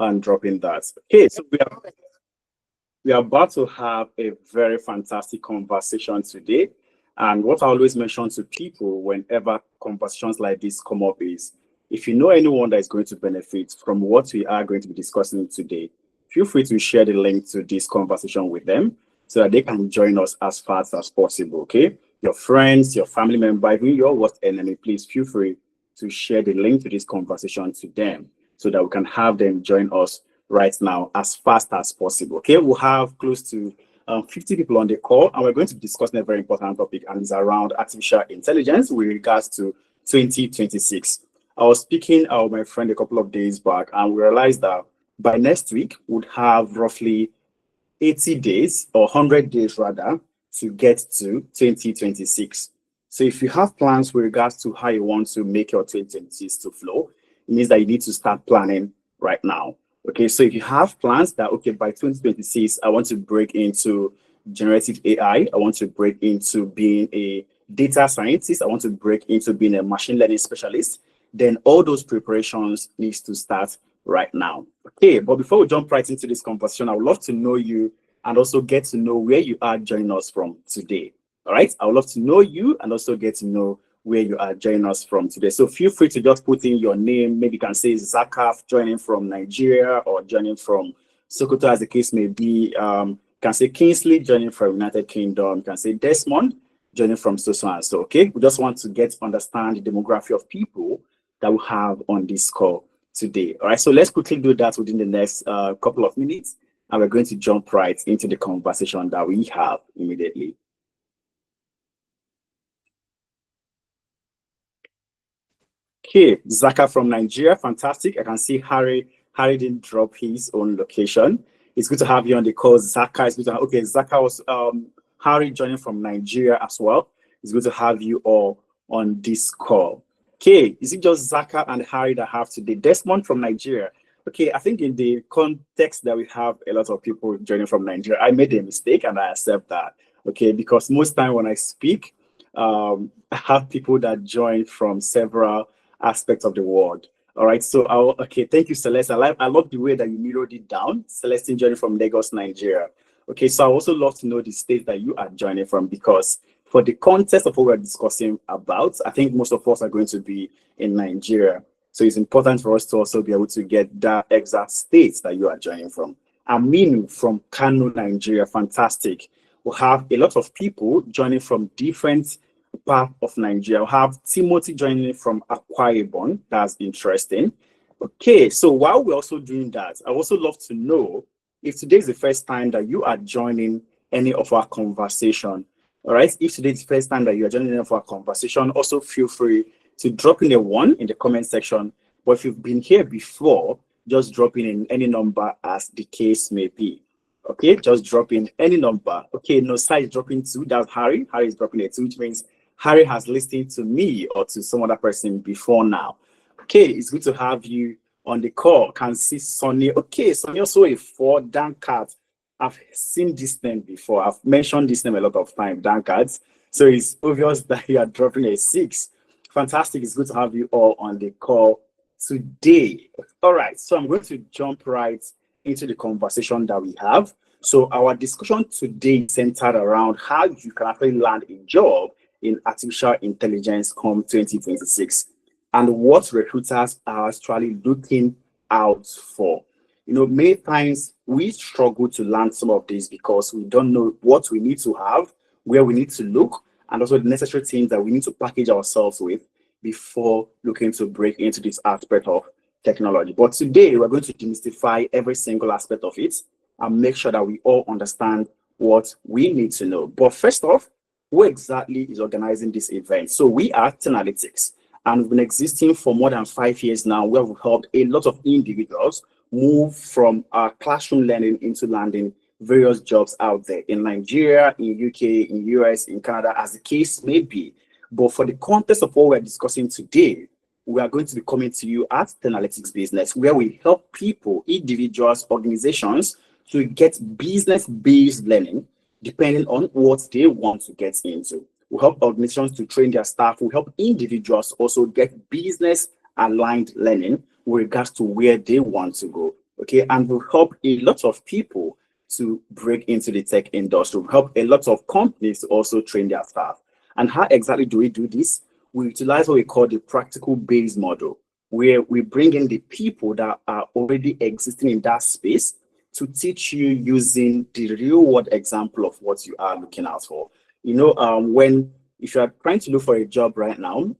and dropping that. Okay, so we are about to have a very fantastic conversation today. And what I always mention to people whenever conversations like this come up is if you know anyone that is going to benefit from what we are going to be discussing today, feel free to share the link to this conversation with them so that they can join us as fast as possible. Okay, your friends, your family member, even your worst enemy, please feel free to share the link to this conversation to them so that we can have them join us right now as fast as possible. Okay, we'll have close to 50 people on the call, and we're going to be discussing a very important topic, and it's around artificial intelligence with regards to 2026. I was speaking with my friend a couple of days back, and we realized that by next week, we'd have roughly 80 days or 100 days rather to get to 2026. So if you have plans with regards to how you want to make your 2026 to flow, it means that you need to start planning right now. Okay, so if you have plans that, okay, by 2026, I want to break into generative AI, I want to break into being a data scientist, I want to break into being a machine learning specialist, then all those preparations needs to start right now. Okay, but before we jump right into this conversation, I would love to know you and also get to know where you are joining us from today. All right, I would love to know you and also get to know where you are joining us from today. So feel free to just put in your name. Maybe you can say Zakaf joining from Nigeria or joining from Sokoto, as the case may be. Can say Kingsley joining from United Kingdom. Can say Desmond joining from so and so. Okay, we just want to understand the demography of people that we have on this call today. All right, so let's quickly do that within the next couple of minutes, and we're going to jump right into the conversation that we have immediately. Okay, Zaka from Nigeria, fantastic. I can see Harry didn't drop his own location. It's good to have you on the call, Zaka. It's good to have, okay, Zaka was Harry joining from Nigeria as well. It's good to have you all on this call. Okay, is it just Zaka and Harry that have today? Desmond from Nigeria. Okay, I think in the context that we have a lot of people joining from Nigeria, I made a mistake and I accept that. Okay, because most time when I speak, I have people that join from several aspects of the world. All right, so okay, thank you, Celeste. I love the way that you mirrored it down. Celeste joining from Lagos, Nigeria. Okay, so I also love to know the state that you are joining from, because for the context of what we're discussing about, I think most of us are going to be in Nigeria. So it's important for us to also be able to get that exact state that you are joining from. Aminu from Kano, Nigeria, fantastic. We'll have a lot of people joining from different part of Nigeria. We have Timothy joining from Akwa Ibom. That's interesting. Okay, so while we're also doing that, I also love to know if today is the first time that you are joining any of our conversation. All right, if today is the first time that you are joining any of our conversation, also feel free to drop in a 1 in the comment section. But if you've been here before, just drop in any number as the case may be. Okay, just drop in any number. Okay, no side dropping 2. That's Harry. Harry is dropping a 2, which means Harry has listened to me or to some other person before now. Okay, it's good to have you on the call. Can see Sonny. Okay, Sonny also a 4. Dan Cat. I've seen this name before. I've mentioned this name a lot of times, Dan Cat. So it's obvious that you are dropping a 6. Fantastic. It's good to have you all on the call today. All right, so I'm going to jump right into the conversation that we have. So our discussion today is centered around how you can actually land a job in artificial intelligence come 2026 and what recruiters are actually looking out for. You know, many times we struggle to land some of these because we don't know what we need to have, where we need to look, and also the necessary things that we need to package ourselves with before looking to break into this aspect of technology. But today we're going to demystify every single aspect of it and make sure that we all understand what we need to know. But first off, who exactly is organizing this event? So we are Tenalytics, and we've been existing for more than 5 years now, where we've helped a lot of individuals move from our classroom learning into landing various jobs out there in Nigeria, in UK, in US, in Canada, as the case may be. But for the context of what we're discussing today, we are going to be coming to you at Tenalytics Business, where we help people, individuals, organizations to get business-based learning depending on what they want to get into. We help organizations to train their staff. We help individuals also get business-aligned learning with regards to where they want to go. okay? And will help a lot of people to break into the tech industry, will help a lot of companies to also train their staff. And how exactly do we do this? We utilize what we call the practical based model, where we bring in the people that are already existing in that space to teach you using the real world example of what you are looking out for. You know, if you are trying to look for a job right now,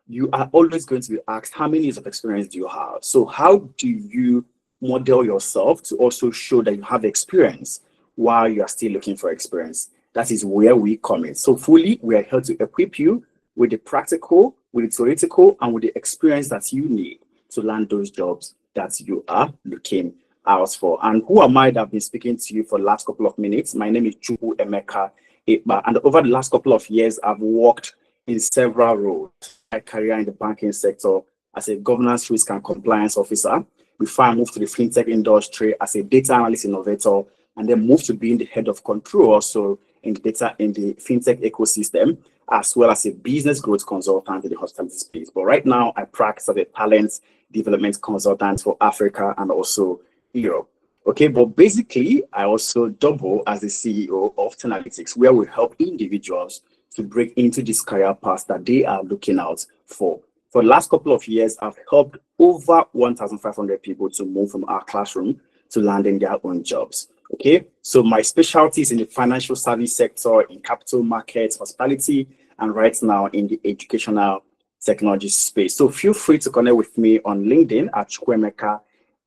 you are always going to be asked, how many years of experience do you have? So how do you model yourself to also show that you have experience while you are still looking for experience? That is where we come in. So fully, we are here to equip you with the practical, with the theoretical, and with the experience that you need to land those jobs that you are looking out for. And who am I that I've been speaking to you for the last couple of minutes? My name is Chukwu Emeka Ekpa, and over the last couple of years, I've worked in several roles. My career in the banking sector as a governance, risk, and compliance officer before I moved to the fintech industry as a data analyst innovator, and then moved to being the head of control also in data in the fintech ecosystem, as well as a business growth consultant in the hospitality space. But right now, I practice as a talent development consultant for Africa and also Europe. Okay, but basically, I also double as the CEO of Tenalytics, where we help individuals to break into this career path that they are looking out for. For the last couple of years, I've helped over 1,500 people to move from our classroom to landing their own jobs. Okay, so my specialty is in the financial service sector, in capital markets, hospitality, and right now in the educational technology space. So feel free to connect with me on LinkedIn at Chukwuemeka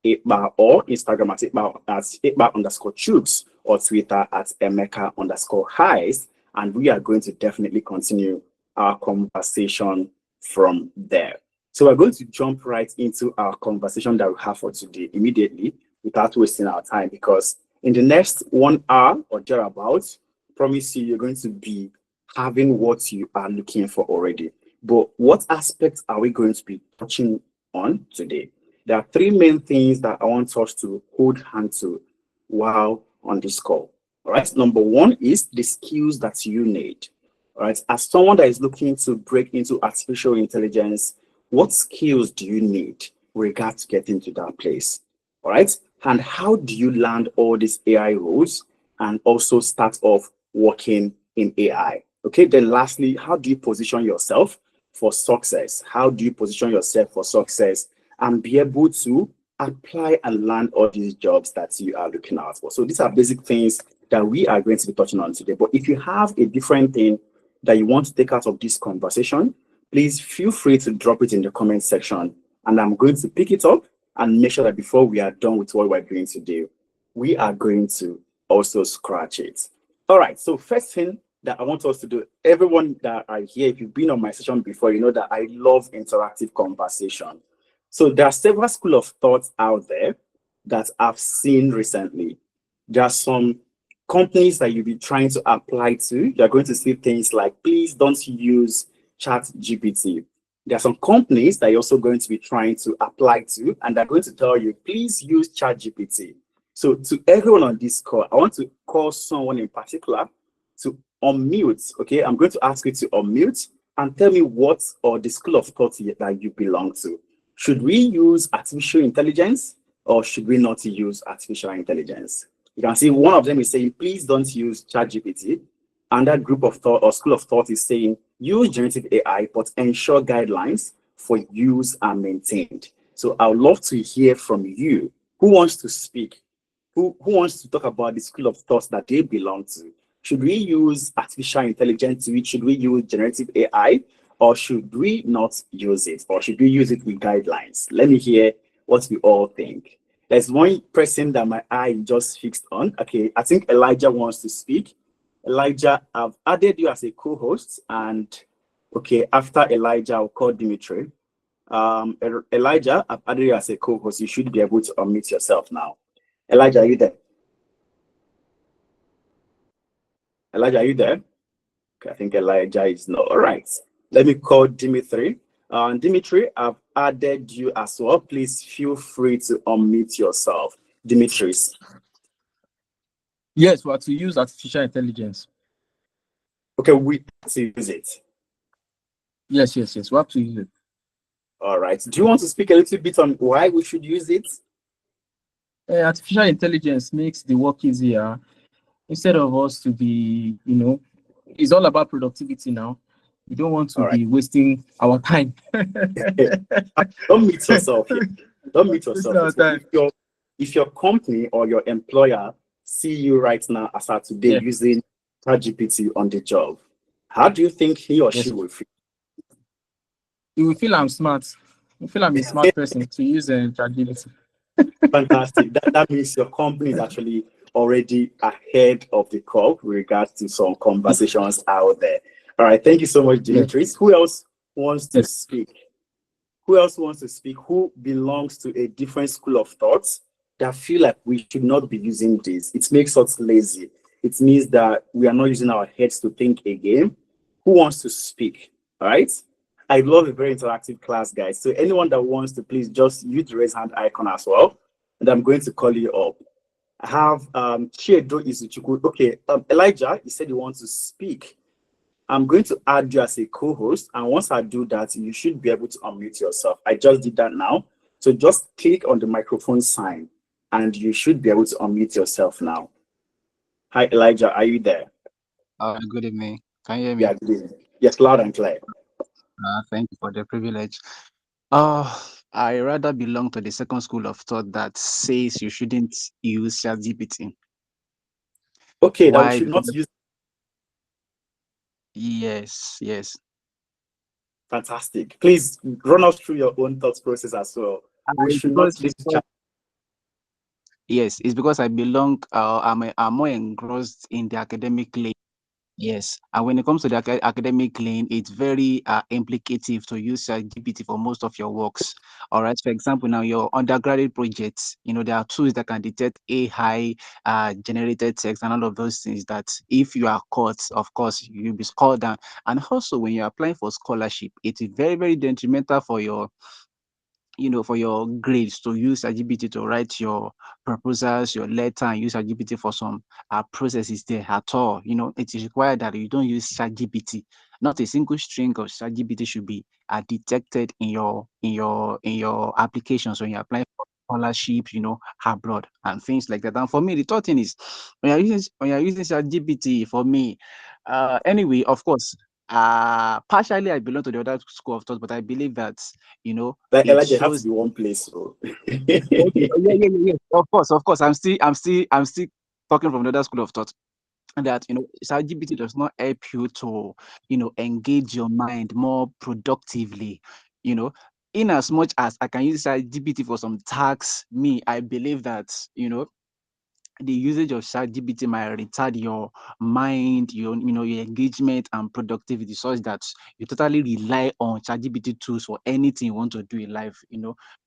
Ekpa or Instagram at Ekpa_Chooks or Twitter at Emeka_Highs. And we are going to definitely continue our conversation from there. So we're going to jump right into our conversation that we have for today immediately without wasting our time, because in the next 1 hour or thereabouts, promise you're going to be having what you are looking for already. But what aspects are we going to be touching on today? There are three main things that I want us to hold hand to while on this call. All right. Number one is the skills that you need. All right. As someone that is looking to break into artificial intelligence, what skills do you need with regard to getting to that place? All right. And how do you land all these AI roles and also start off working in AI? Okay. Then lastly, how do you position yourself for success? How do you position yourself for success and be able to apply and land all these jobs that you are looking out for? So these are basic things that we are going to be touching on today. But if you have a different thing that you want to take out of this conversation, please feel free to drop it in the comment section, and I'm going to pick it up and make sure that before we are done with what we're going to do, we are going to also scratch it. All right, so first thing that I want us to do, everyone that are here, if you've been on my session before, you know that I love interactive conversation. So there are several schools of thoughts out there that I've seen recently. There are some companies that you'll be trying to apply to. You're going to see things like, please don't use ChatGPT. There are some companies that you're also going to be trying to apply to, and they're going to tell you, please use ChatGPT. So to everyone on this call, I want to call someone in particular to unmute. Okay, I'm going to ask you to unmute and tell me what or the school of thought that you belong to. Should we use artificial intelligence or should we not use artificial intelligence? You can see one of them is saying, please don't use ChatGPT. And that group of thought or school of thought is saying, use generative AI, but ensure guidelines for use are maintained. So I would love to hear from you. Who wants to speak? Who wants to talk about the school of thoughts that they belong to? Should we use artificial intelligence? Should we use generative AI? Or should we not use it? Or should we use it with guidelines? Let me hear what we all think. There's one person that my eye just fixed on. Okay, I think Elijah wants to speak. Elijah, I've added you as a co-host, and okay, after Elijah, I'll call Dimitri. Elijah, I've added you as a co-host. You should be able to unmute yourself now. Elijah, are you there? Elijah, are you there? Okay, I think Elijah is not. All right. Let me call Dimitri. Dimitri, I've added you as well. Please feel free to unmute yourself. Dimitris. Yes, we are to use artificial intelligence. Okay, we have to use it. Yes, we have to use it. All right. Do you want to speak a little bit on why we should use it? Artificial intelligence makes the work easier instead of us to be, it's all about productivity now. We don't want to All right. be wasting our time. Don't meet yourself here. Don't meet Wasting yourself here. our So time. if your company or your employer see you right now as of today Yeah. using ChatGPT on the job, how do you think he or she Yes. will feel? You will feel I'm smart. You feel I'm a smart person to use ChatGPT. Fantastic. That means your company is actually already ahead of the curve with regards to some conversations out there. All right. Thank you so much, Yeah. Dimitris. Who else wants to Yes. speak? Who else wants to speak? Who belongs to a different school of thoughts that feel like we should not be using this? It makes us lazy. It means that we are not using our heads to think again. Who wants to speak? All right. I love a very interactive class, guys. So anyone that wants to, please just use the raise hand icon as well. And I'm going to call you up. I have Chiedo Izuchukwu. Okay, Elijah, you said you want to speak. I'm going to add you as a co-host, and once I do that, you should be able to unmute yourself. I just did that now. So just click on the microphone sign, and you should be able to unmute yourself now. Hi, Elijah, are you there? Good evening. Can you hear me? Yeah, good evening. Yes, loud and clear. Thank you for the privilege. I rather belong to the second school of thought that says you shouldn't use ChatGPT. Okay, that we Why? should not Because use. yes. Fantastic. Please run us through your own thought process as well. We It's should not because use chat. yes, it's because I belong. I'm more engrossed in the academic lane. Yes, and when it comes to the academic lane, it's very implicative to use ChatGPT for most of your works. All right, for example, now your undergraduate projects, there are tools that can detect AI generated text and all of those things that if you are caught, of course, you'll be scored down. And also, when you're applying for scholarship, it is very, very detrimental for your for your grades to use ChatGPT to write your proposals, your letter, and use ChatGPT for some processes there at all. It is required that you don't use ChatGPT. Not a single string of ChatGPT should be detected in your applications when you apply for scholarship, abroad and things like that. And for me, the third thing is when you're using ChatGPT, for me, anyway, of course, partially I belong to the other school of thought, but I believe that Like it Elijah, have to shows. be one place. So. Okay. Oh, yeah. Of course. I'm still talking from the other school of thought. And that ChatGPT does not help you to engage your mind more productively. In as much as I can use ChatGPT for some tasks, I believe that the usage of ChatGPT might retard your mind, your engagement and productivity, such that you totally rely on ChatGPT tools for anything you want to do in life.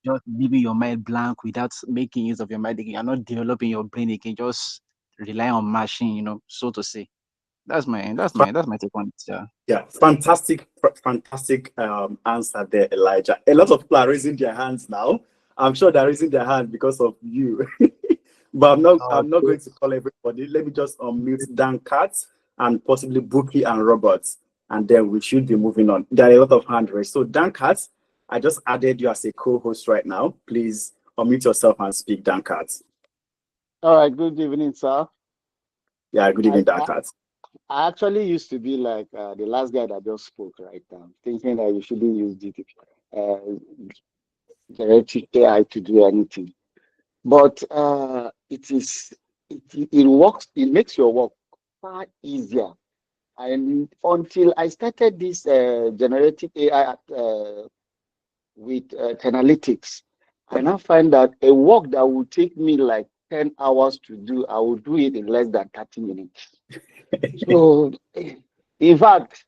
Just leaving your mind blank without making use of your mind again. You're not developing your brain again. Just rely on machine, so to say. That's my take on it. Yeah. Yeah, fantastic answer there, Elijah. A lot of people are raising their hands now. I'm sure they're raising their hand because of you. But I'm not going to call everybody. Let me just unmute Dan Katz and possibly Buki and Roberts, and then we should be moving on. There are a lot of hand raised. So Dan Katz, I just added you as a co-host right now. Please unmute yourself and speak, Dan Katz. All right, good evening, sir. Yeah, good evening, Dan Katz. I actually used to be like the last guy that just spoke right now, thinking that you shouldn't use generative AI to do anything. But it works, it makes your work far easier. And until I started this generative AI with Analytics, I now find that a work that would take me like 10 hours to do, I will do it in less than 30 minutes. So, in fact,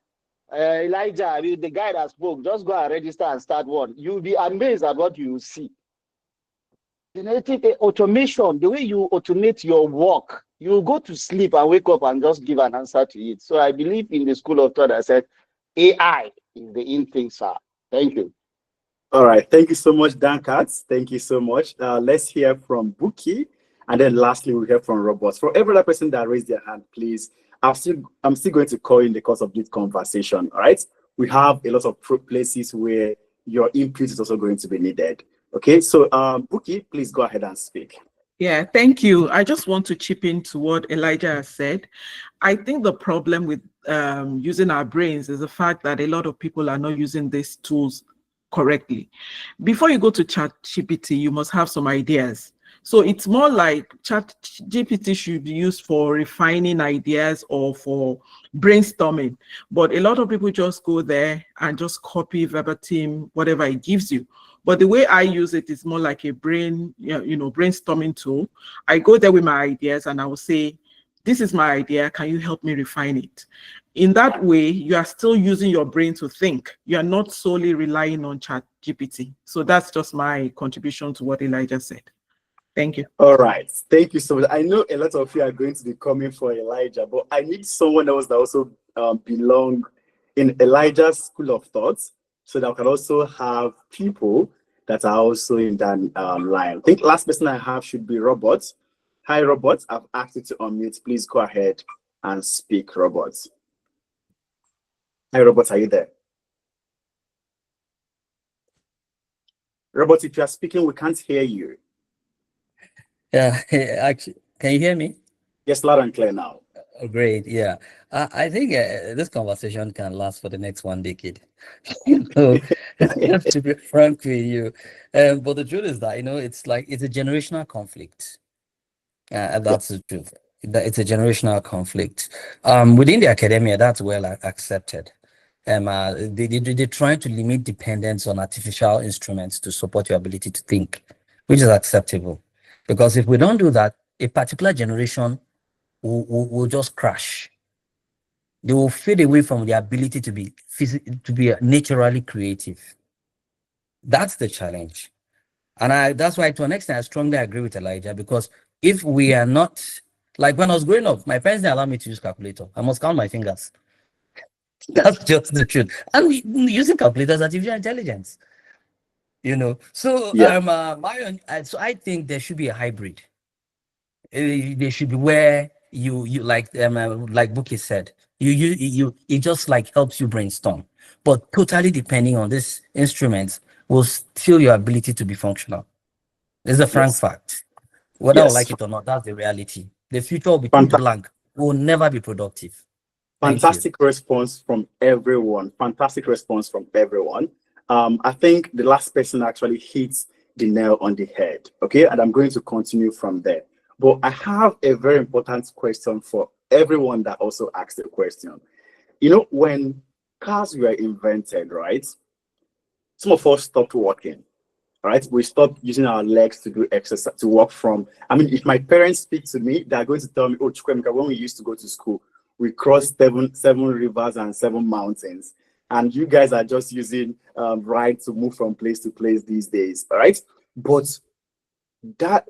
Elijah, I mean, the guy that spoke, just go and register and start one. You'll be amazed at what you will see. Generative automation, the way you automate your work, you go to sleep and wake up and just give an answer to it. So I believe in the school of thought that said AI is the in thing, sir. Thank you. All right. Thank you so much, Dan Katz. Thank you so much. Let's hear from Buki. And then lastly, we'll hear from robots. For every other person that raised their hand, please, I'm still going to call in the course of this conversation. All right. We have a lot of places where your input is also going to be needed. Okay. So Buki, please go ahead and speak. Yeah, thank you. I just want to chip into what Elijah has said. I think the problem with using our brains is the fact that a lot of people are not using these tools correctly. Before you go to ChatGPT, you must have some ideas. So it's more like ChatGPT should be used for refining ideas or for brainstorming. But a lot of people just go there and just copy verbatim whatever it gives you. But the way I use it is more like a brainstorming tool. I go there with my ideas and I will say, this is my idea. Can you help me refine it? In that way, you are still using your brain to think. You are not solely relying on ChatGPT. So that's just my contribution to what Elijah said. Thank you. All right. Thank you so much. I know a lot of you are going to be coming for Elijah, but I need someone else that also belong in Elijah's school of thoughts, so that we can also have people that are also in that line. I think last person I have should be Robert. Hi, Robert. I've asked you to unmute. Please go ahead and speak, Robert. Hi, Robert. Are you there? Robert, if you are speaking, we can't hear you. Yeah, actually, can you hear me? Yes, loud and clear now. Oh, great. Yeah, I think this conversation can last for the next 1 decade. I have to be frank with you. But the truth is that, it's like it's a generational conflict. That's the truth. It's a generational conflict. Within the academia, that's well accepted. They're trying to limit dependence on artificial instruments to support your ability to think, which is acceptable. Because if we don't do that, a particular generation will just crash. They will fade away from the ability to be naturally creative. That's the challenge. And that's why, to an extent, I strongly agree with Elijah, because if we are not, like when I was growing up, my parents didn't allow me to use calculator. I must count my fingers. That's just the truth. And using calculators, artificial intelligence. So Yeah. so I think there should be a hybrid. There should be where you like Buki said, it just like helps you brainstorm, but totally depending on this instrument will steal your ability to be functional. It's a frank fact. Whether I Yes. like it or not, that's the reality. The future will be too Fantastic. blank. We will never be productive. Fantastic response from everyone. Fantastic response from everyone. I think the last person actually hits the nail on the head. Okay, and I'm going to continue from there. But I have a very important question for everyone that also asked the question. When cars were invented, right? Some of us stopped walking. Right, we stopped using our legs to do exercise, to walk from. I mean, if my parents speak to me, they're going to tell me, "Oh, Chukwemeka, when we used to go to school, we crossed seven rivers and 7 mountains, and you guys are just using rides to move from place to place these days." All right, but that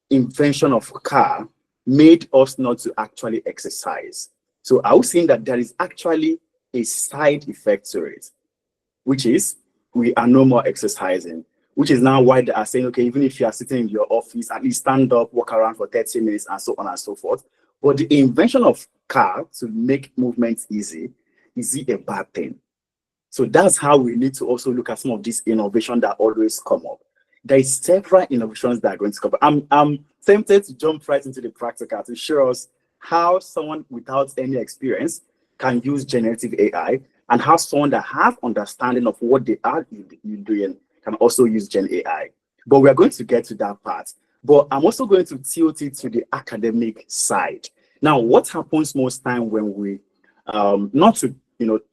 invention of car made us not to actually exercise. So I was saying that there is actually a side effect to it, which is we are no more exercising. Which is now why they are saying, okay, even if you are sitting in your office, at least stand up, walk around for 30 minutes, and so on and so forth. But the invention of car to make movements easy, is it a bad thing? So that's how we need to also look at some of these innovations that always come up. There is several innovations that are going to come up. I'm tempted to jump right into the practical to show us how someone without any experience can use generative AI, and how someone that has understanding of what they are doing can also use Gen AI. But we are going to get to that part. But I'm also going to tilt it to the academic side. Now, what happens most time when we, not to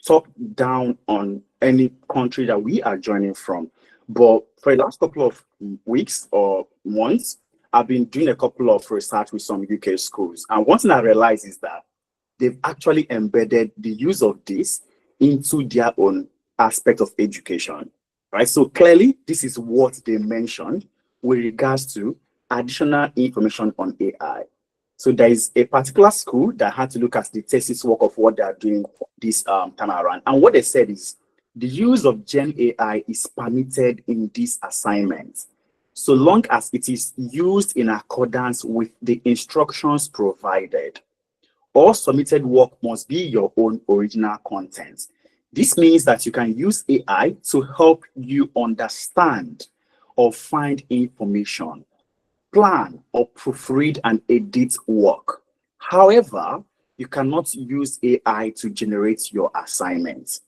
talk down on any country that we are joining from, but for the last couple of weeks or months, I've been doing a couple of research with some UK schools. And one thing I realized is that they've actually embedded the use of this into their own aspect of education. Right, so clearly, this is what they mentioned with regards to additional information on AI. So there is a particular school that had to look at the thesis work of what they are doing this time around. And what they said is the use of Gen AI is permitted in this assignment, so long as it is used in accordance with the instructions provided. All submitted work must be your own original content. This means that you can use AI to help you understand or find information, plan or proofread and edit work. However, you cannot use AI to generate your assignments.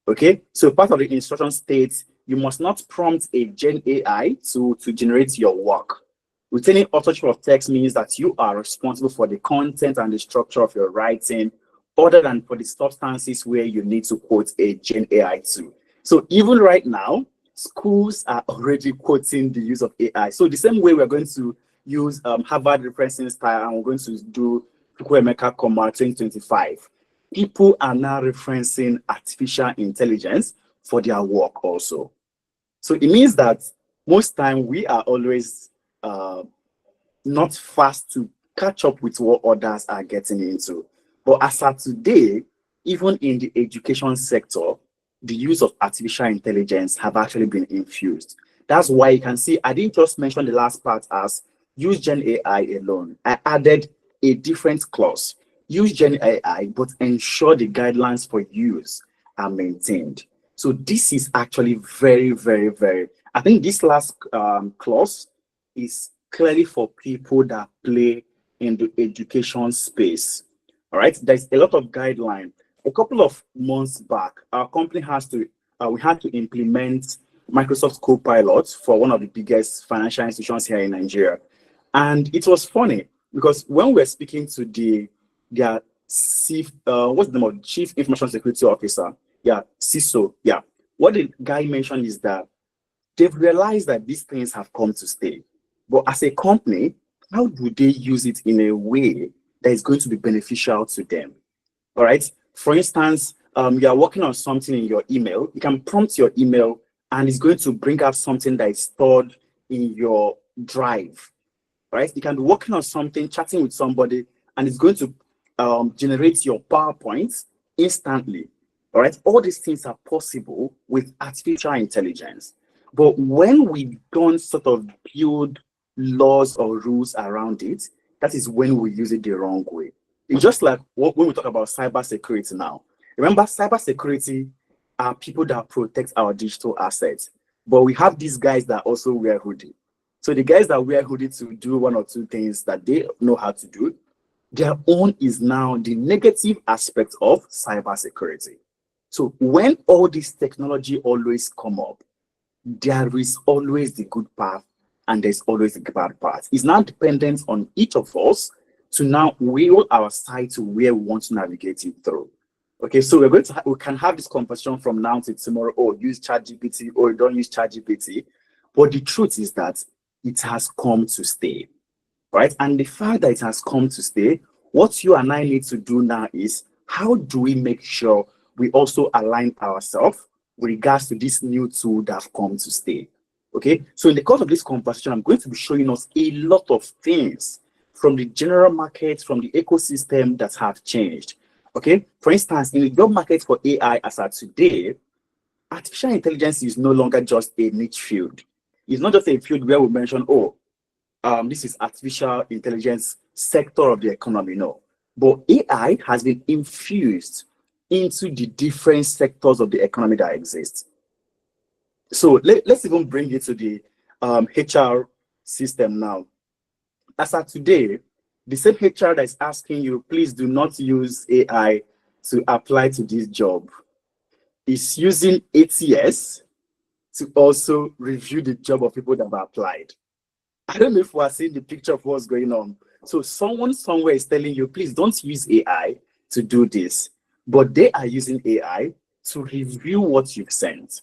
Okay, so part of the instruction states you must not prompt a Gen AI to generate your work. Retaining authorship of text means that you are responsible for the content and the structure of your writing, other than for the substances where you need to quote a Gen AI to. So even right now, schools are already quoting the use of AI. So the same way we're going to use Harvard referencing style, and we're going to do Chukwuemeka Comma 2025. People are now referencing artificial intelligence for their work also. So it means that most time we are always not fast to catch up with what others are getting into. But as of today, even in the education sector, the use of artificial intelligence have actually been infused. That's why you can see, I didn't just mention the last part as use Gen AI alone. I added a different clause. Use Gen AI, but ensure the guidelines for use are maintained. So this is actually very, very, very, I think this last clause is clearly for people that play in the education space. All right, there's a lot of guideline. A couple of months back, our company we had to implement Microsoft Copilot for one of the biggest financial institutions here in Nigeria. And it was funny because when we're speaking to their chief, what's the name of Chief Information Security Officer? Yeah, CISO. Yeah. What the guy mentioned is that they've realized that these things have come to stay. But as a company, how do they use it in a way that is going to be beneficial to them? All right. For instance, you are working on something in your email. You can prompt your email and it's going to bring up something that is stored in your drive. Right? You can be working on something, chatting with somebody, and it's going to generate your PowerPoint instantly. All right? All these things are possible with artificial intelligence. But when we don't sort of build laws or rules around it, that is when we use it the wrong way. It's just like when we talk about cybersecurity now. Remember, cybersecurity are people that protect our digital assets. But we have these guys that also wear hoodie. So the guys that wear hoodie to do one or two things that they know how to do, their own is now the negative aspect of cybersecurity. So when all this technology always come up, there is always the good path and there's always the bad path. It's now dependent on each of us to now wheel our side to where we want to navigate it through. Okay, so we can have this conversation from now to tomorrow. Oh, use ChatGPT or don't use ChatGPT. But the truth is that it has come to stay, right? And the fact that it has come to stay, what you and I need to do now is how do we make sure we also align ourselves with regards to this new tool that have come to stay? Okay, so in the course of this conversation, I'm going to be showing us a lot of things from the general market, from the ecosystem that have changed. Okay, for instance, in the job market for AI as of today, artificial intelligence is no longer just a niche field. It's not just a field where we mention, oh, this is artificial intelligence sector of the economy. No, but AI has been infused into the different sectors of the economy that exist. So let's even bring it to the HR system now. As of today, the same HR that is asking you, please do not use AI to apply to this job, is using ATS to also review the job of people that have applied. I don't know if we're seeing the picture of what's going on. So someone somewhere is telling you, please don't use AI to do this, but they are using AI to review what you've sent.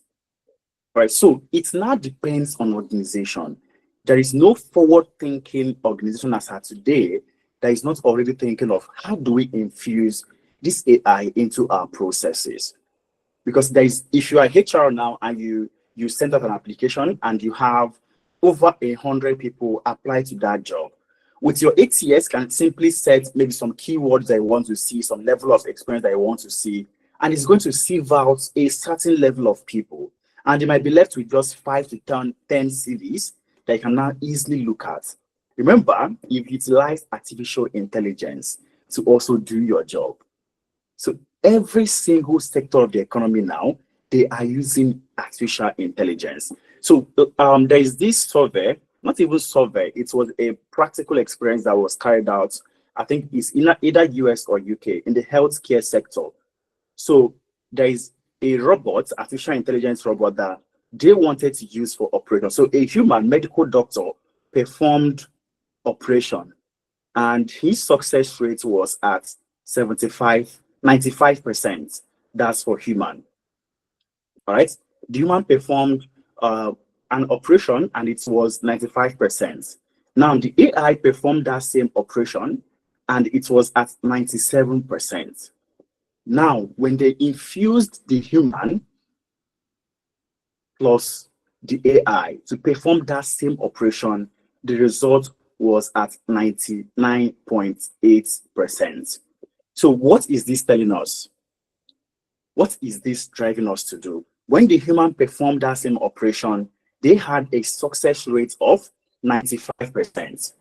Right, so it now depends on organization. There is no forward-thinking organization as of today that is not already thinking of how do we infuse this AI into our processes. Because if you are HR now and you send out an application and you have over 100 people apply to that job, with your ATS can simply set maybe some keywords that you want to see, some level of experience that you want to see, and it's going to sieve out a certain level of people. And you might be left with just 5 to 10 CVs that you can now easily look at. Remember, you've utilized artificial intelligence to also do your job. So every single sector of the economy now, they are using artificial intelligence. So there is this survey not even survey, it was a practical experience that was carried out, I think it's in either US or UK, in the healthcare sector. So there is a robot, artificial intelligence robot, that they wanted to use for operation. So a human medical doctor performed operation, and his success rate was at 95%. That's for human. All right. The human performed an operation and it was 95%. Now the AI performed that same operation and it was at 97%. Now, when they infused the human plus the AI to perform that same operation, the result was at 99.8%. So what is this telling us? What is this driving us to do? When the human performed that same operation, they had a success rate of 95%.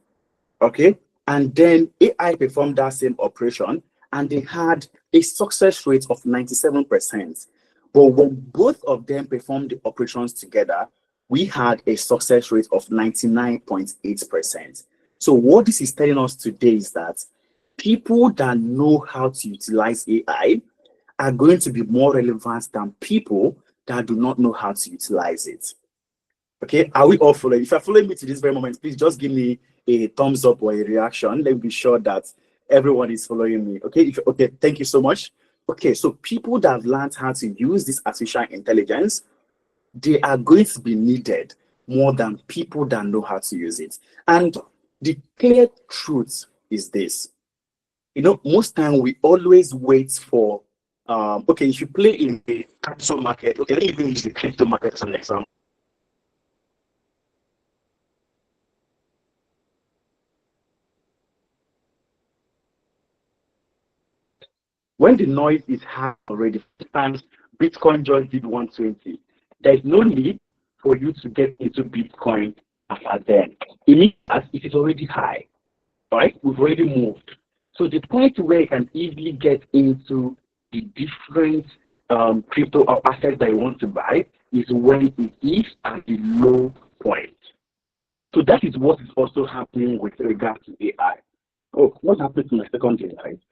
Okay? And then AI performed that same operation and they had a success rate of 97%. But when both of them performed the operations together, we had a success rate of 99.8%. So what this is telling us today is that people that know how to utilize AI are going to be more relevant than people that do not know how to utilize it. Okay, are we all following? If you're following me to this very moment, please just give me a thumbs up or a reaction. Let me be sure that everyone is following me. Okay, okay, thank you so much. Okay, so people that have learned how to use this artificial intelligence, they are going to be needed more than people that know how to use it. And the clear truth is this. You know, most time we always wait for, okay, if you play in the crypto market, okay, let me even use the crypto market as an example. When the noise is high already, sometimes Bitcoin just did 120. There's no need for you to get into Bitcoin after then. It means that it is already high. All right, we've already moved. So the point where you can easily get into the different crypto or assets that you want to buy is when it is at the low point. So that is what is also happening with regard to AI. Oh, what happened to my second device?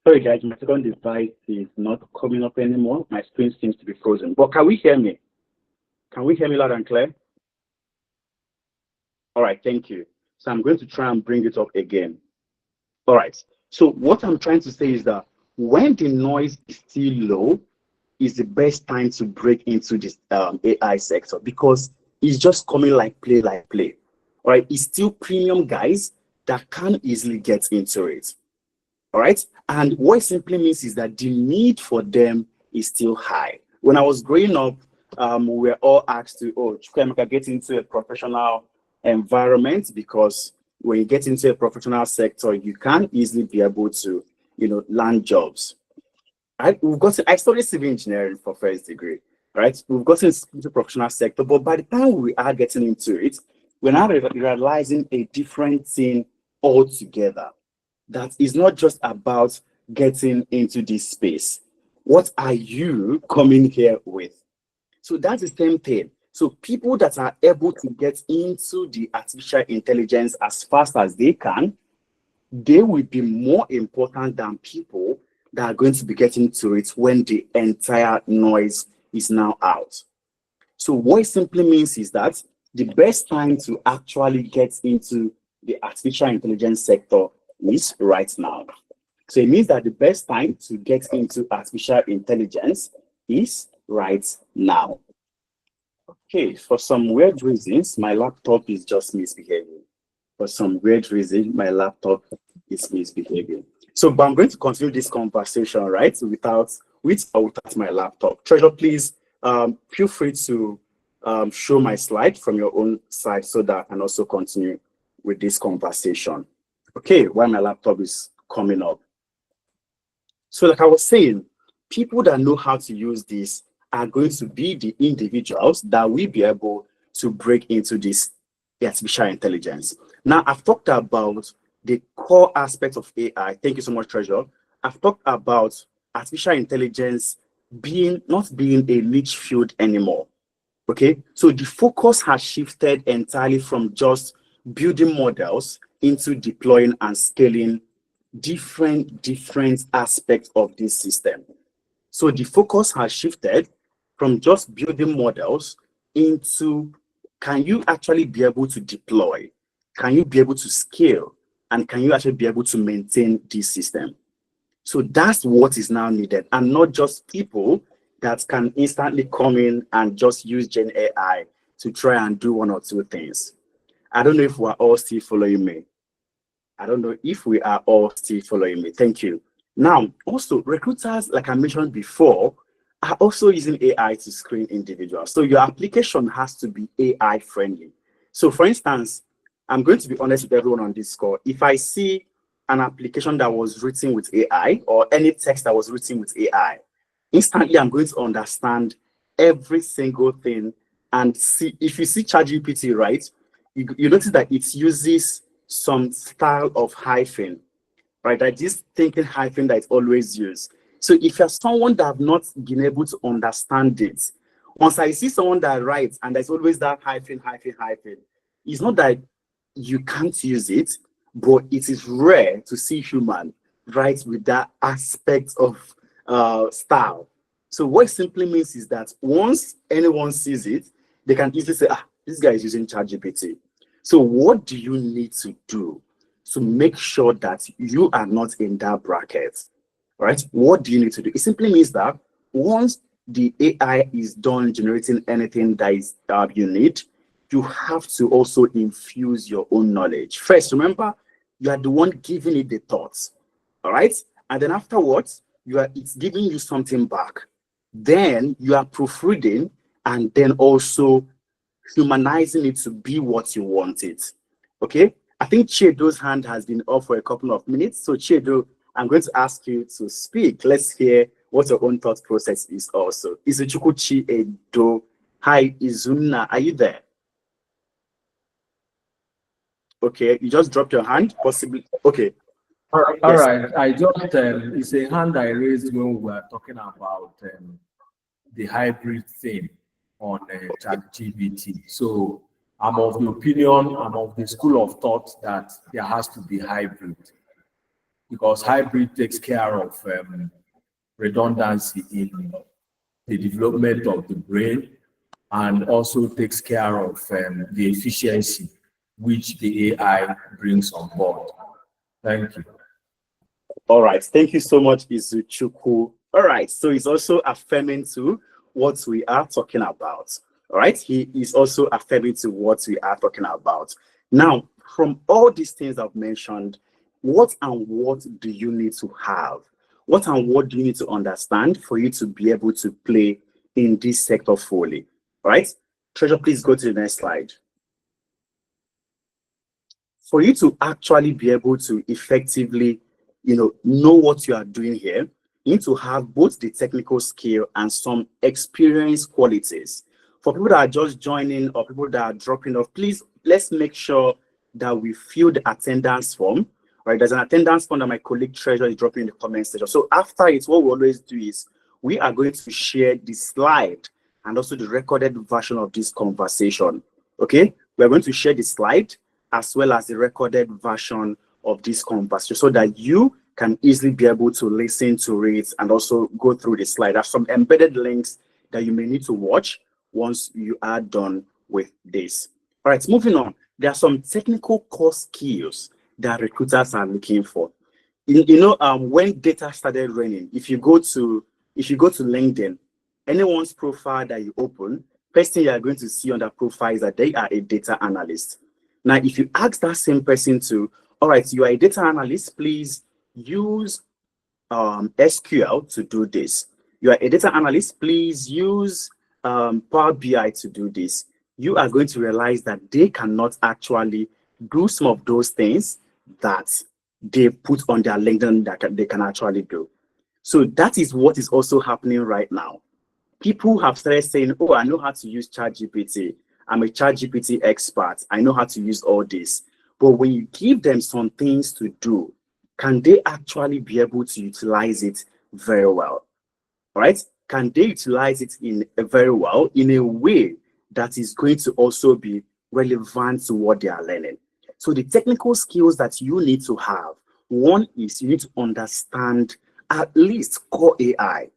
Sorry guys, my second device is not coming up anymore. My screen seems to be frozen. But can we hear me? Can we hear me loud and clear? All right, thank you. So I'm going to try and bring it up again. All right. So what I'm trying to say is that when the noise is still low, is the best time to break into this AI sector because it's just coming like play. All right. It's still premium guys that can easily get into it. All right. And what it simply means is that the need for them is still high. When I was growing up, we were all asked to, Chukwuemeka, get into a professional environment because when you get into a professional sector, you can't easily be able to, land jobs. Right? I studied civil engineering for first degree, right? We've gotten into professional sector, but by the time we are getting into it, we're now realizing a different thing altogether. That is not just about getting into this space. What are you coming here with? So that's the same thing. So people that are able to get into the artificial intelligence as fast as they can, they will be more important than people that are going to be getting to it when the entire noise is now out. So what it simply means is that the best time to actually get into the artificial intelligence sector is right now. So it means that the best time to get into artificial intelligence is right now. Okay, for some weird reasons, my laptop is just misbehaving. For some weird reason, my laptop is misbehaving. So, but I'm going to continue this conversation, right, with or without my laptop. Treasure, please feel free to show my slide from your own side so that I can also continue with this conversation. Okay, while my laptop is coming up. So like I was saying, people that know how to use this are going to be the individuals that will be able to break into this artificial intelligence. Now, I've talked about the core aspects of AI. Thank you so much, Treasure. I've talked about artificial intelligence not being a niche field anymore. Okay, so the focus has shifted entirely from just building models into deploying and scaling different aspects of this system. So the focus has shifted from just building models into, can you actually be able to deploy? Can you be able to scale? And can you actually be able to maintain this system? So that's what is now needed, and not just people that can instantly come in and just use Gen AI to try and do one or two things. I don't know if we're all still following me. I don't know if we are all still following me. Thank you. Now, also, recruiters, like I mentioned before, are also using AI to screen individuals. So your application has to be AI friendly. So for instance, I'm going to be honest with everyone on this call. If I see an application that was written with AI or any text that was written with AI, instantly I'm going to understand every single thing and see. If you see ChatGPT, right, you notice that it uses some style of hyphen, right? That this thinking hyphen that it's always used. So if you're someone that have not been able to understand it, once I see someone that writes and there's always that hyphen, it's not that you can't use it, but it is rare to see human write with that aspect of style. So what it simply means is that once anyone sees it, they can easily say, ah, this guy is using ChatGPT. So what do you need to do to make sure that you are not in that bracket, right? What do you need to do? It simply means that once the AI is done generating anything that is you need, you have to also infuse your own knowledge. First, remember, you are the one giving it the thoughts, all right? And then afterwards, it's giving you something back. Then you are proofreading and then also humanizing it to be what you want it. Okay? I think Chiedo's hand has been up for a couple of minutes. So Chiedo, I'm going to ask you to speak. Let's hear what your own thought process is also. Izuchukwu Chiedo. Hi, Izuna. Are you there? Okay, you just dropped your hand, possibly. Okay. All Yes. right. I just, it's a hand I raised when we were talking about the hybrid thing on ChatGPT. So I'm of the opinion, I'm of the school of thought that there has to be hybrid, because hybrid takes care of redundancy in the development of the brain, and also takes care of the efficiency which the AI brings on board. Thank you. All right. Thank you so much, Izuchukwu. All right. So he's also affirming to what we are talking about. All right. He is also affirming to what we are talking about. Now, from all these things I've mentioned, what and what do you need to have? What and what do you need to understand for you to be able to play in this sector fully? All right. Treasure, please go to the next slide. For you to actually be able to effectively, know what you are doing here, you need to have both the technical skill and some experience qualities. For people that are just joining or people that are dropping off, please, let's make sure that we fill the attendance form. Right? There's an attendance form that my colleague Treasure is dropping in the comment section. So after it, what we always do is we are going to share the slide and also the recorded version of this conversation. Okay? We're going to share the slide as well as the recorded version of this conversation so that you can easily be able to listen to it and also go through the slide. There's some embedded links that you may need to watch once you are done with this. All right, moving on. There are some technical core skills that recruiters are looking for. When data started raining, if you go to LinkedIn, anyone's profile that you open, first thing you are going to see on that profile is that they are a data analyst. Now, if you ask that same person to, all right, you are a data analyst, please use SQL to do this. You are a data analyst, please use Power BI to do this. You are going to realize that they cannot actually do some of those things that they put on their LinkedIn that they can actually do. So that is what is also happening right now. People have started saying, oh, I know how to use ChatGPT. I'm a ChatGPT expert. I know how to use all this. But when you give them some things to do, can they actually be able to utilize it very well? All right? Can they utilize it very well in a way that is going to also be relevant to what they are learning. So the technical skills that you need to have, one is you need to understand at least core AI.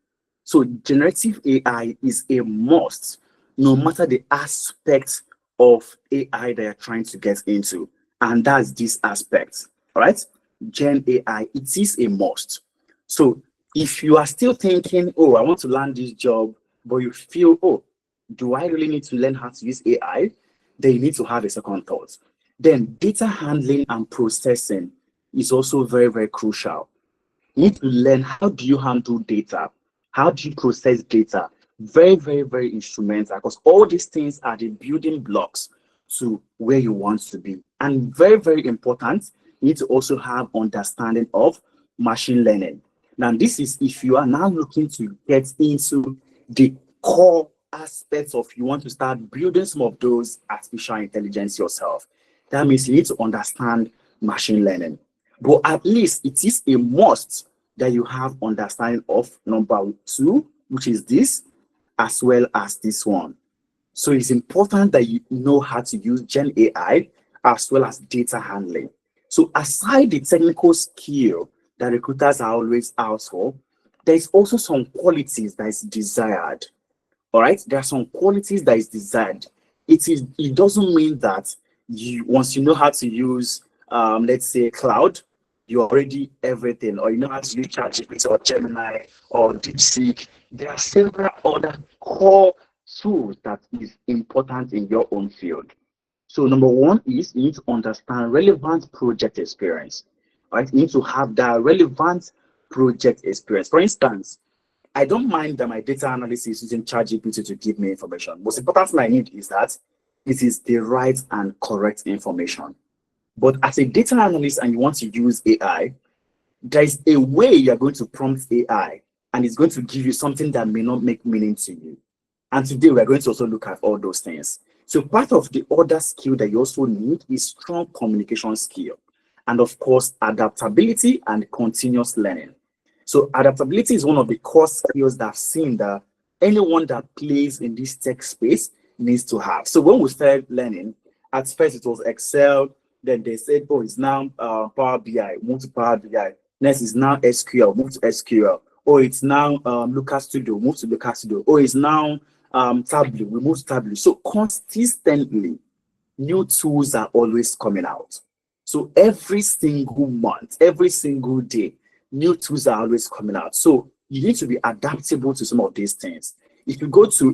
So generative AI is a must, no matter the aspect of AI that you're trying to get into. And that's this aspect, all right? Gen AI, it is a must. So if you are still thinking, oh, I want to land this job, but you feel, oh, do I really need to learn how to use AI? Then you need to have a second thought. Then data handling and processing is also very, very crucial. You need to learn, how do you handle data? How do you process data? Very, very, very instrumental, because all these things are the building blocks to where you want to be. And very, very important, you need to also have understanding of machine learning. Now, this is if you are now looking to get into the core aspects of, you want to start building some of those artificial intelligence yourself. That means you need to understand machine learning. But at least it is a must that you have understanding of number 2, which is this, as well as this one. So it's important that you know how to use Gen AI as well as data handling. So aside the technical skill that recruiters are always out for, there's also some qualities that is desired. All right, there are some qualities that is desired. It doesn't mean that you, once you know how to use let's say cloud, you already everything, or you know how to use ChatGPT or Gemini or DeepSeek. There are several other core tools that is important in your own field. So number 1 is you need to understand relevant project experience. Right, you need to have that relevant project experience. For instance, I don't mind that my data analyst is using ChatGPT to give me information. Most important thing I need is that it is the right and correct information. But as a data analyst and you want to use AI, there is a way you're going to prompt AI, and it's going to give you something that may not make meaning to you. And today we're going to also look at all those things. So part of the other skill that you also need is strong communication skill. And of course, adaptability and continuous learning. So adaptability is one of the core skills that I've seen that anyone that plays in this tech space needs to have. So when we started learning, at first it was Excel, then they said, oh, it's now Power BI, move to Power BI. Next is now SQL, move to SQL. Oh, it's now Looker Studio, move to Looker Studio. Oh, it's now Tableau, we move to Tableau. So consistently, new tools are always coming out. So every single month, every single day, new tools are always coming out. So you need to be adaptable to some of these things. If you go to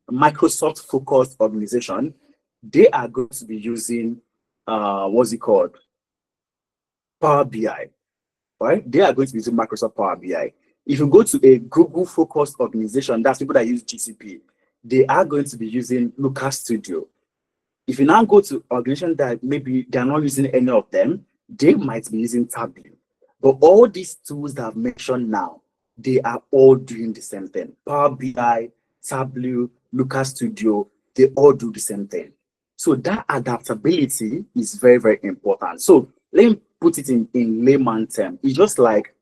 a Microsoft-focused organization, they are going to be using, what's it called? Power BI, right? They are going to be using Microsoft Power BI. If you go to a Google-focused organization, that's people that use GCP, they are going to be using Looker Studio. If you now go to organizations that maybe they're not using any of them, they might be using Tableau. But all these tools that I've mentioned now, they are all doing the same thing. Power BI, Tableau, Looker Studio, they all do the same thing. So that adaptability is very, very important. So let me put it in layman terms. It's just like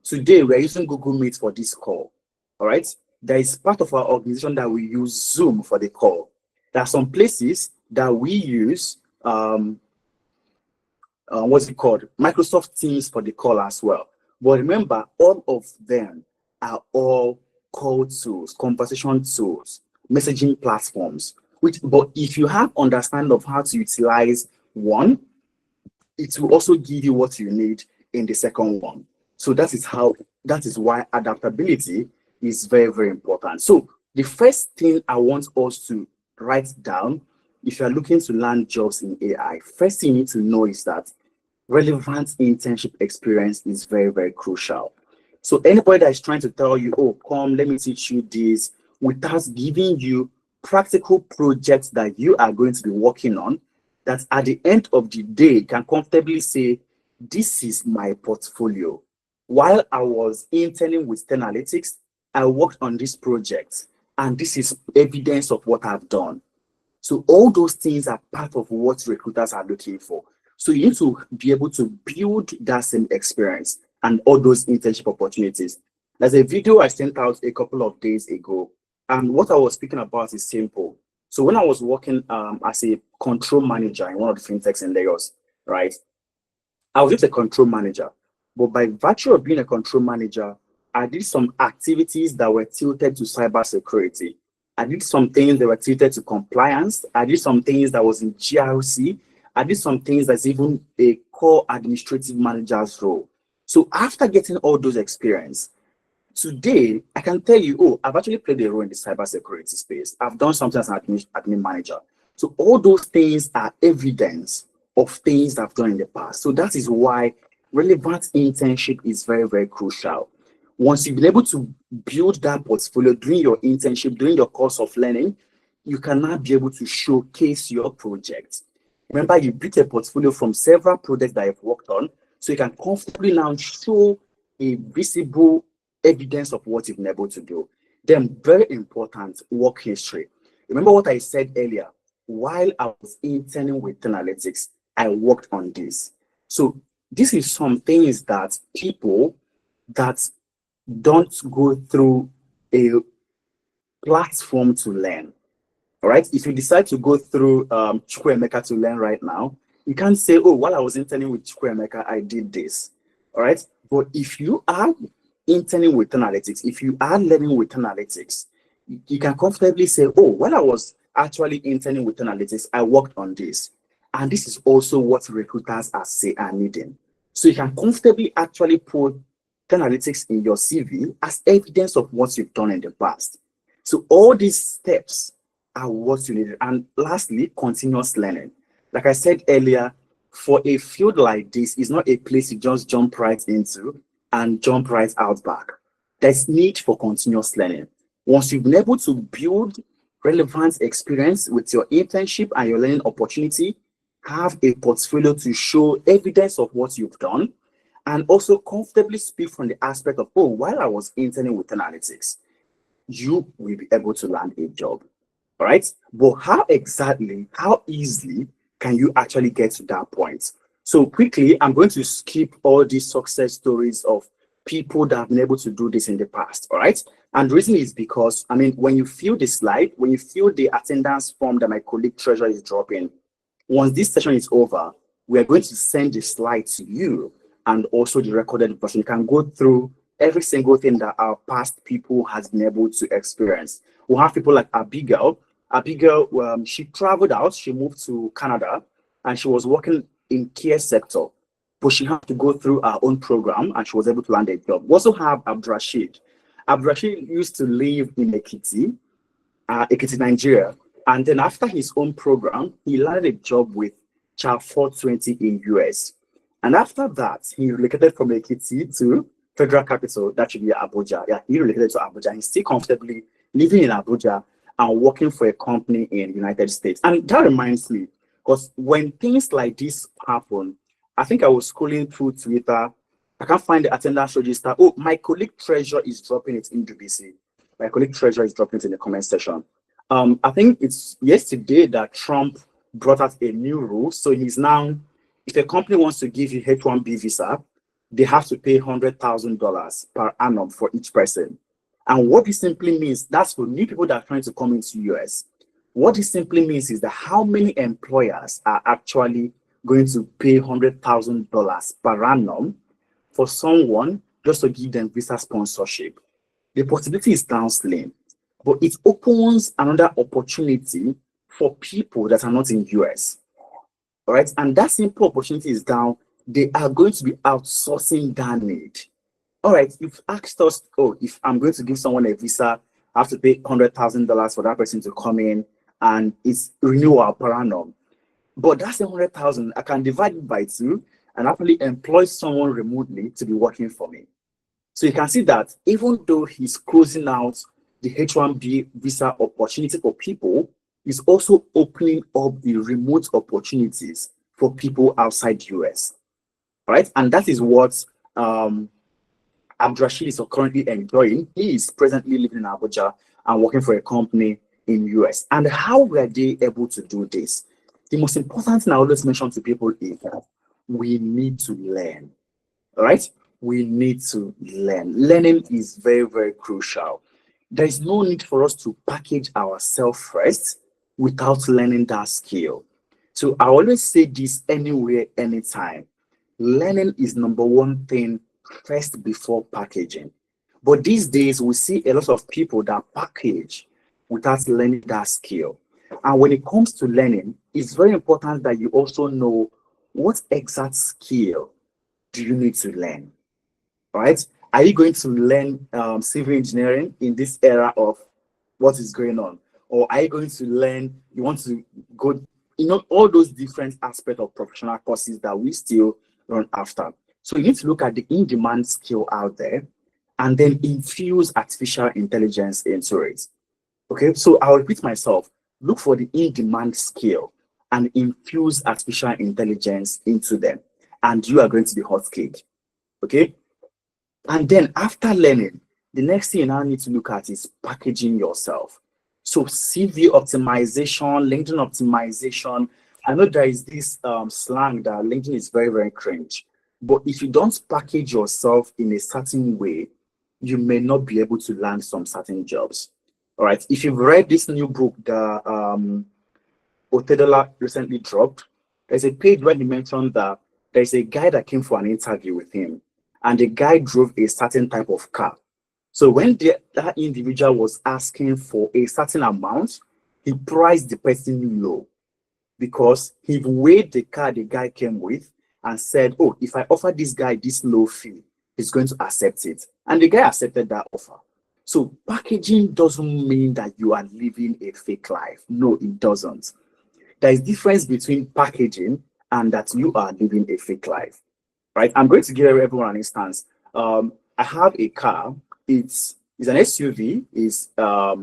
today we're using Google Meet for this call. All right. There is part of our organization that we use Zoom for the call. There are some places that we use what's it called? Microsoft Teams for the call as well. But remember, all of them are all call tools, conversation tools, messaging platforms. But if you have understanding of how to utilize one, it will also give you what you need in the second one. So that is why adaptability is very, very important. So the first thing I want us to write down, if you're looking to land jobs in AI, first thing you need to know is that relevant internship experience is very, very crucial. So anybody that is trying to tell you, oh, come, let me teach you this, without giving you practical projects that you are going to be working on, that at the end of the day can comfortably say, this is my portfolio. While I was interning with Analytics, I worked on this project, and this is evidence of what I've done. So all those things are part of what recruiters are looking for. So you need to be able to build that same experience and all those internship opportunities. There's a video I sent out a couple of days ago And what I was speaking about is simple. So when I was working as a control manager in one of the fintechs in Lagos, right? I was just a control manager. But by virtue of being a control manager, I did some activities that were tilted to cybersecurity. I did some things that were tilted to compliance. I did some things that was in GRC. I did some things that's even a core administrative manager's role. So after getting all those experience, today I can tell you, oh, I've actually played a role in the cybersecurity space. I've done something as an admin manager. So all those things are evidence of things I've done in the past. So that is why relevant internship is very, very crucial. Once you've been able to build that portfolio during your internship, during your course of learning, you can now be able to showcase your project. Remember, you built a portfolio from several projects that you've worked on, so you can comfortably now show a visible evidence of what you've been able to do. Then, very important, work history. Remember what I said earlier, while I was interning with Analytics, I worked on this. So this is some things that people that don't go through a platform to learn. All right. If you decide to go through Chukwuemeka to learn right now, you can't say, oh, while I was interning with Chukwuemeka, I did this. All right. But if you are interning with Analytics, if you are learning with Analytics, you can comfortably say, oh, while I was actually interning with Analytics, I worked on this. And this is also what recruiters are needing. So you can comfortably actually put Analytics in your CV as evidence of what you've done in the past. So all these steps are what you need. And lastly, continuous learning. Like I said earlier, for a field like this, it's not a place you just jump right into and jump right out back. There's need for continuous learning. Once you've been able to build relevant experience with your internship and your learning opportunity, have a portfolio to show evidence of what you've done, and also comfortably speak from the aspect of, oh, while I was interning with Analytics, you will be able to land a job. All right. But how easily can you actually get to that point? So quickly, I'm going to skip all these success stories of people that have been able to do this in the past. All right. And the reason is because, I mean, when you fill the slide, when you fill the attendance form that my colleague Treasurer is dropping, once this session is over, we are going to send the slide to you and also the recorded version. You can go through every single thing that our past people has been able to experience. We'll have people like Abigail. Abigail, she traveled out, she moved to Canada, and she was working in care sector, but she had to go through her own program and she was able to land a job. We also have Abdurrashid. Abdurrashid used to live in Ekiti, Nigeria. And then after his own program, he landed a job with Chart 420 in US. And after that, he relocated from Ekiti to Federal Capital, that should be Abuja. Yeah, he relocated to Abuja. He's still comfortably living in Abuja and working for a company in the United States. And that reminds me, because when things like this happen, I think I was scrolling through Twitter. I can't find the attendance register. Oh, my colleague Treasure is dropping it in UBC. My colleague Treasure is dropping it in the comment section. I think it's yesterday that Trump brought out a new rule. So he's now, if a company wants to give you H-1B visa, they have to pay $100,000 per annum for each person. And what this simply means, that's for new people that are trying to come into US. What this simply means is that how many employers are actually going to pay $100,000 per annum for someone just to give them visa sponsorship. The possibility is down slim, but it opens another opportunity for people that are not in US. All right, and that simple opportunity is down. They are going to be outsourcing that need. All right, you've asked us, oh, if I'm going to give someone a visa, I have to pay $100,000 for that person to come in, and it's renewal per annum. But that's $100,000. I can divide it by 2 and actually employ someone remotely to be working for me. So you can see that even though he's closing out the H-1B visa opportunity for people, he's also opening up the remote opportunities for people outside the US. All right, and that is what Abdurrashid is currently enjoying. He is presently living in Abuja and working for a company in US. And how were they able to do this? The most important thing I always mention to people is that we need to learn. All right, we need to learn. Learning is very, very crucial. there is no need for us to package ourselves first without learning that skill. So I always say this anywhere, anytime. Learning is number one thing first before packaging. But these days, we see a lot of people that package without learning that skill. And when it comes to learning, it's very important that you also know what exact skill do you need to learn, right? Are you going to learn civil engineering in this era of what is going on? Or are you going to learn, you want to go, all those different aspects of professional courses that we still run after. So you need to look at the in-demand skill out there and then infuse artificial intelligence into it. Okay, so I'll repeat myself. Look for the in-demand skill and infuse artificial intelligence into them. And you are going to be hot cake. Okay? And then after learning, the next thing you now need to look at is packaging yourself. So CV optimization, LinkedIn optimization. I know there is this slang that LinkedIn is very, very cringe. But if you don't package yourself in a certain way, you may not be able to land some certain jobs. All right. If you've read this new book that Otedola recently dropped, there's a page where he mentioned that there's a guy that came for an interview with him, and the guy drove a certain type of car. So when that individual was asking for a certain amount, he priced the person low because he weighed the car the guy came with and said, oh, if I offer this guy this low fee, he's going to accept it. And the guy accepted that offer. So packaging doesn't mean that you are living a fake life. No, it doesn't. There is difference between packaging and that you are living a fake life, right? I'm going to give everyone an instance. I have a car. It's an SUV. It's a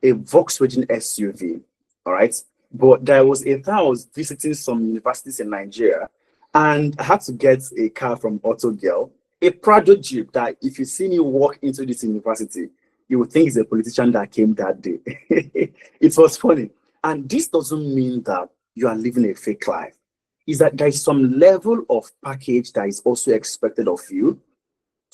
Volkswagen SUV, all right? But there was a time I was visiting some universities in Nigeria, and I had to get a car from Autogirl, a Prado Jeep that if you see me walk into this university, you would think it's a politician that came that day. It was funny. And this doesn't mean that you are living a fake life. Is that there is some level of package that is also expected of you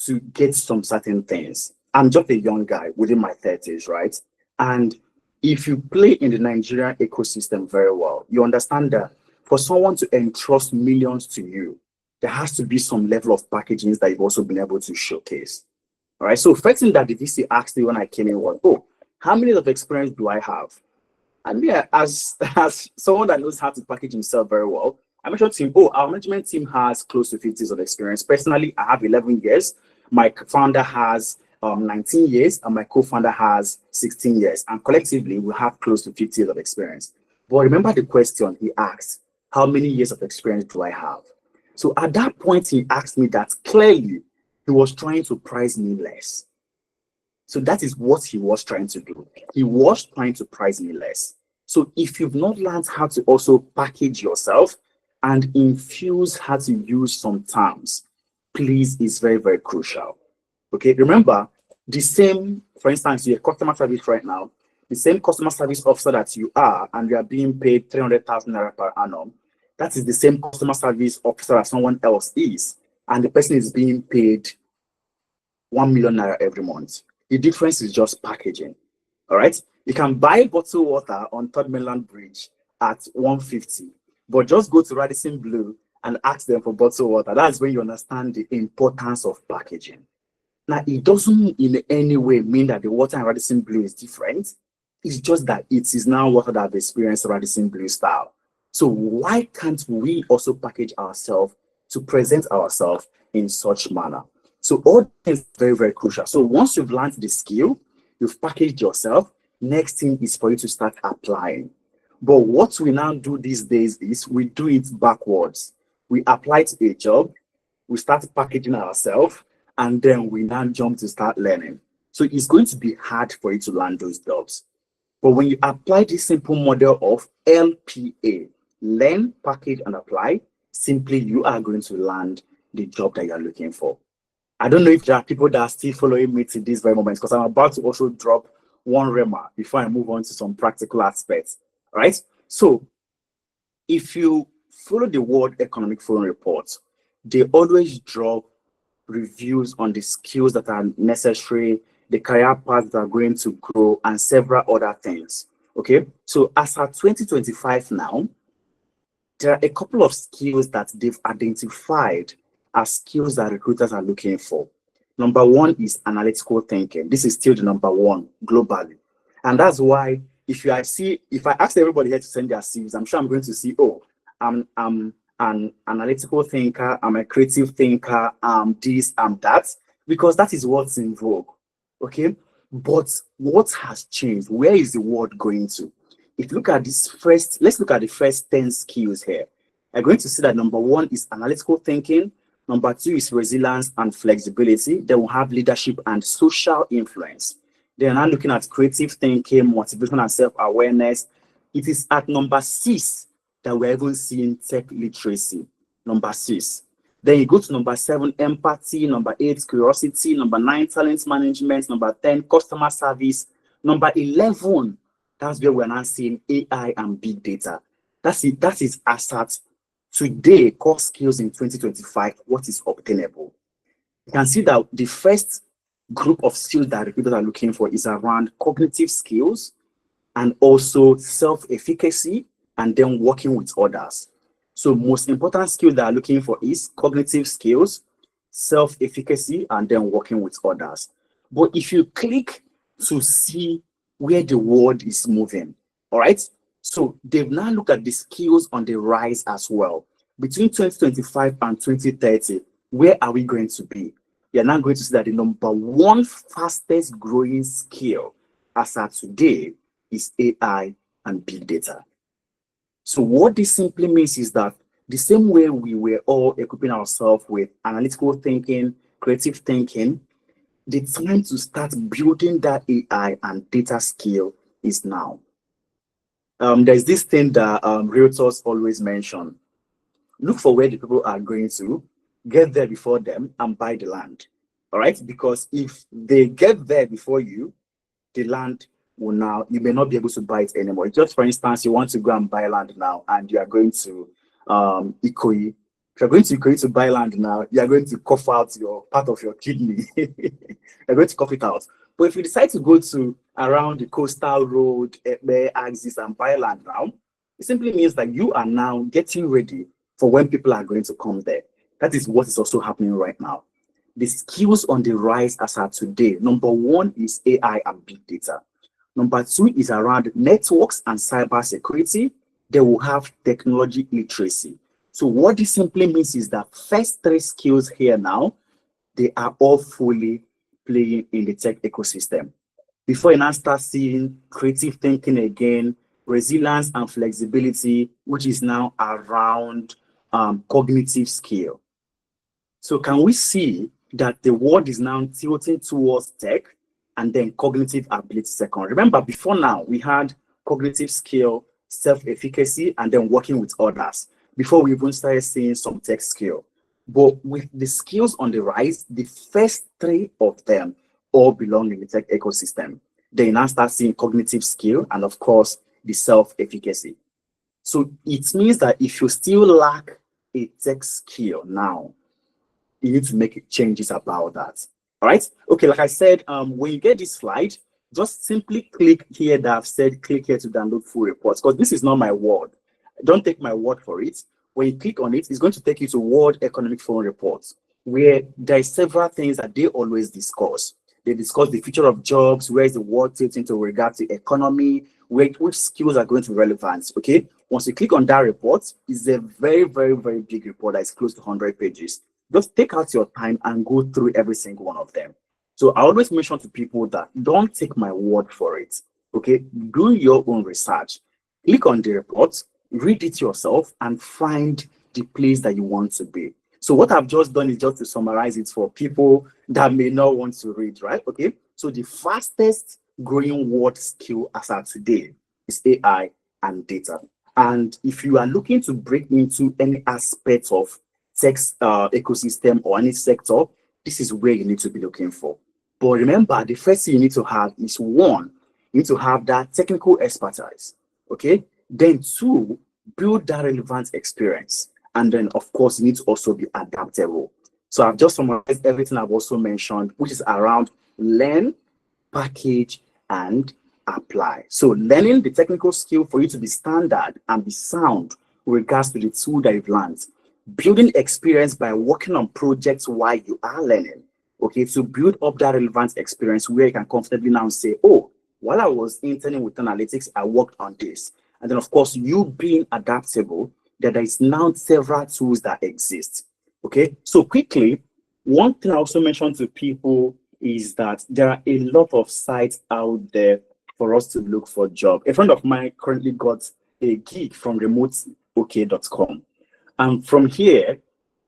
to get some certain things. I'm just a young guy within my 30s, right? And if you play in the Nigerian ecosystem very well, you understand that for someone to entrust millions to you, there has to be some level of packaging that you've also been able to showcase. All right. So first thing that the VC asked me when I came in was, oh, how many years of experience do I have? And yeah, as someone that knows how to package himself very well, I mentioned to him, oh, our management team has close to 50 years of experience. Personally, I have 11 years. My founder has 19 years, and my co-founder has 16 years. And collectively, we have close to 50 years of experience. But remember the question he asked, how many years of experience do I have? So at that point, he asked me that clearly he was trying to price me less. So that is what he was trying to do. He was trying to price me less. So if you've not learned how to also package yourself and infuse how to use some terms, please, is very, very crucial. Okay, remember the same, for instance, you're a customer service right now, the same customer service officer that you are, and you are being paid 300,000 naira per annum. That is the same customer service officer that someone else is, and the person is being paid 1 million naira every month. The difference is just packaging. All right. You can buy bottled water on Third Mainland Bridge at 150, but just go to Radisson Blue and ask them for bottled water. That's when you understand the importance of packaging. Now, it doesn't in any way mean that the water in Radisson Blue is different. It's just that it is now water that have experienced Radisson Blue style. So why can't we also package ourselves to present ourselves in such manner? So all things very, very crucial. So once you've learned the skill, you've packaged yourself, next thing is for you to start applying. But what we now do these days is we do it backwards. We apply to a job, we start packaging ourselves, and then we now jump to start learning. So it's going to be hard for you to land those jobs. But when you apply this simple model of LPA, learn, package, and apply, simply you are going to land the job that you're looking for. I don't know if there are people that are still following me to this very moment, because I'm about to also drop one rema before I move on to some practical aspects. All right. So if you follow the World Economic Forum reports, they always drop reviews on the skills that are necessary the career paths that are going to grow, and several other things. Okay, so as at 2025 now, there are a couple of skills that they've identified as skills that recruiters are looking for. Number one is analytical thinking. This is still the number one globally. And that's why if I ask everybody here to send their CVs, I'm sure I'm going to see, oh, I'm an analytical thinker, I'm a creative thinker, this, that, because that is what's in vogue. Okay. But what has changed? Where is the world going to? If you look at let's look at the first 10 skills here. You're going to see that number one is analytical thinking. Number two is resilience and flexibility. Then we'll have leadership and social influence. They're now looking at creative thinking, motivation and self-awareness. It is at number 6 that we're even seeing tech literacy. Number 6. Then you go to number 7, empathy. Number 8, curiosity. Number 9, talent management. Number 10, customer service. Number 11, that's where we're now seeing AI and big data. That is as at today, core skills in 2025, what is obtainable. You can see that the first group of skills that recruiters are looking for is around cognitive skills and also self-efficacy and then working with others. So most important skill that are looking for is cognitive skills, self-efficacy, and then working with others. But if you click to see where the world is moving, all right? So they've now looked at the skills on the rise as well. Between 2025 and 2030, where are we going to be? You're now going to see that the number one fastest growing skill as of today is AI and big data. So what this simply means is that the same way we were all equipping ourselves with analytical thinking, creative thinking, the time to start building that AI and data skill is now. There's this thing that realtors always mention. Look for where the people are going to, get there before them, and buy the land. All right? Because if they get there before you, the land will now, you may not be able to buy it anymore. Just for instance, you want to go and buy land now, and you are going to Ikoyi. If you're going to Ikoyi to buy land now, you are going to cough out your part of your kidney. You're going to cough it out. But if you decide to go to around the coastal road, Ekpe, Axis, and buy land now, it simply means that you are now getting ready for when people are going to come there. That is what is also happening right now. The skills on the rise as of today, number one is AI and big data. Number two is around networks and cyber security. They will have technology literacy. So what this simply means is that first 3 skills here now, they are all fully playing in the tech ecosystem. Before you now start seeing creative thinking again, resilience and flexibility, which is now around cognitive skill. So can we see that the world is now tilting towards tech and then cognitive ability second? Remember, before now, we had cognitive skill, self-efficacy, and then working with others before we even started seeing some tech skill. But with the skills on the rise, the first 3 of them all belong in the tech ecosystem. Then you now start seeing cognitive skill and, of course, the self-efficacy. So it means that if you still lack a tech skill now, you need to make changes about that. All right. Okay. Like I said, when you get this slide, just simply click here that I've said, click here to download full reports, because this is not my word. Don't take my word for it. When you click on it, it's going to take you to World Economic Forum reports, where there are several things that they always discuss. They discuss the future of jobs, where is the world tilting to regard to economy, which skills are going to be relevant. Okay. Once you click on that report, it's a very, very, very big report that is close to 100 pages. Just take out your time and go through every single one of them. So I always mention to people that don't take my word for it. Okay, do your own research. Click on the report, read it yourself, and find the place that you want to be. So what I've just done is just to summarize it for people that may not want to read, right? Okay, so the fastest growing word skill as of today is AI and data. And if you are looking to break into any aspect of tech ecosystem or any sector, this is where you need to be looking for. But remember, the first thing you need to have is 1, you need to have that technical expertise. Okay, then 2, build that relevant experience, and then of course you need to also be adaptable. So I've just summarized everything I've also mentioned, which is around learn, package, and apply. So learning the technical skill for you to be standard and be sound with regards to the tool that you've learned. Building experience by working on projects while you are learning. Okay, to build up that relevant experience where you can comfortably now say, oh, while I was interning with analytics, I worked on this. And then, of course, you being adaptable, that there is now several tools that exist. Okay, so quickly, one thing I also mentioned to people is that there are a lot of sites out there for us to look for a job. A friend of mine currently got a gig from remoteok.com. And from here,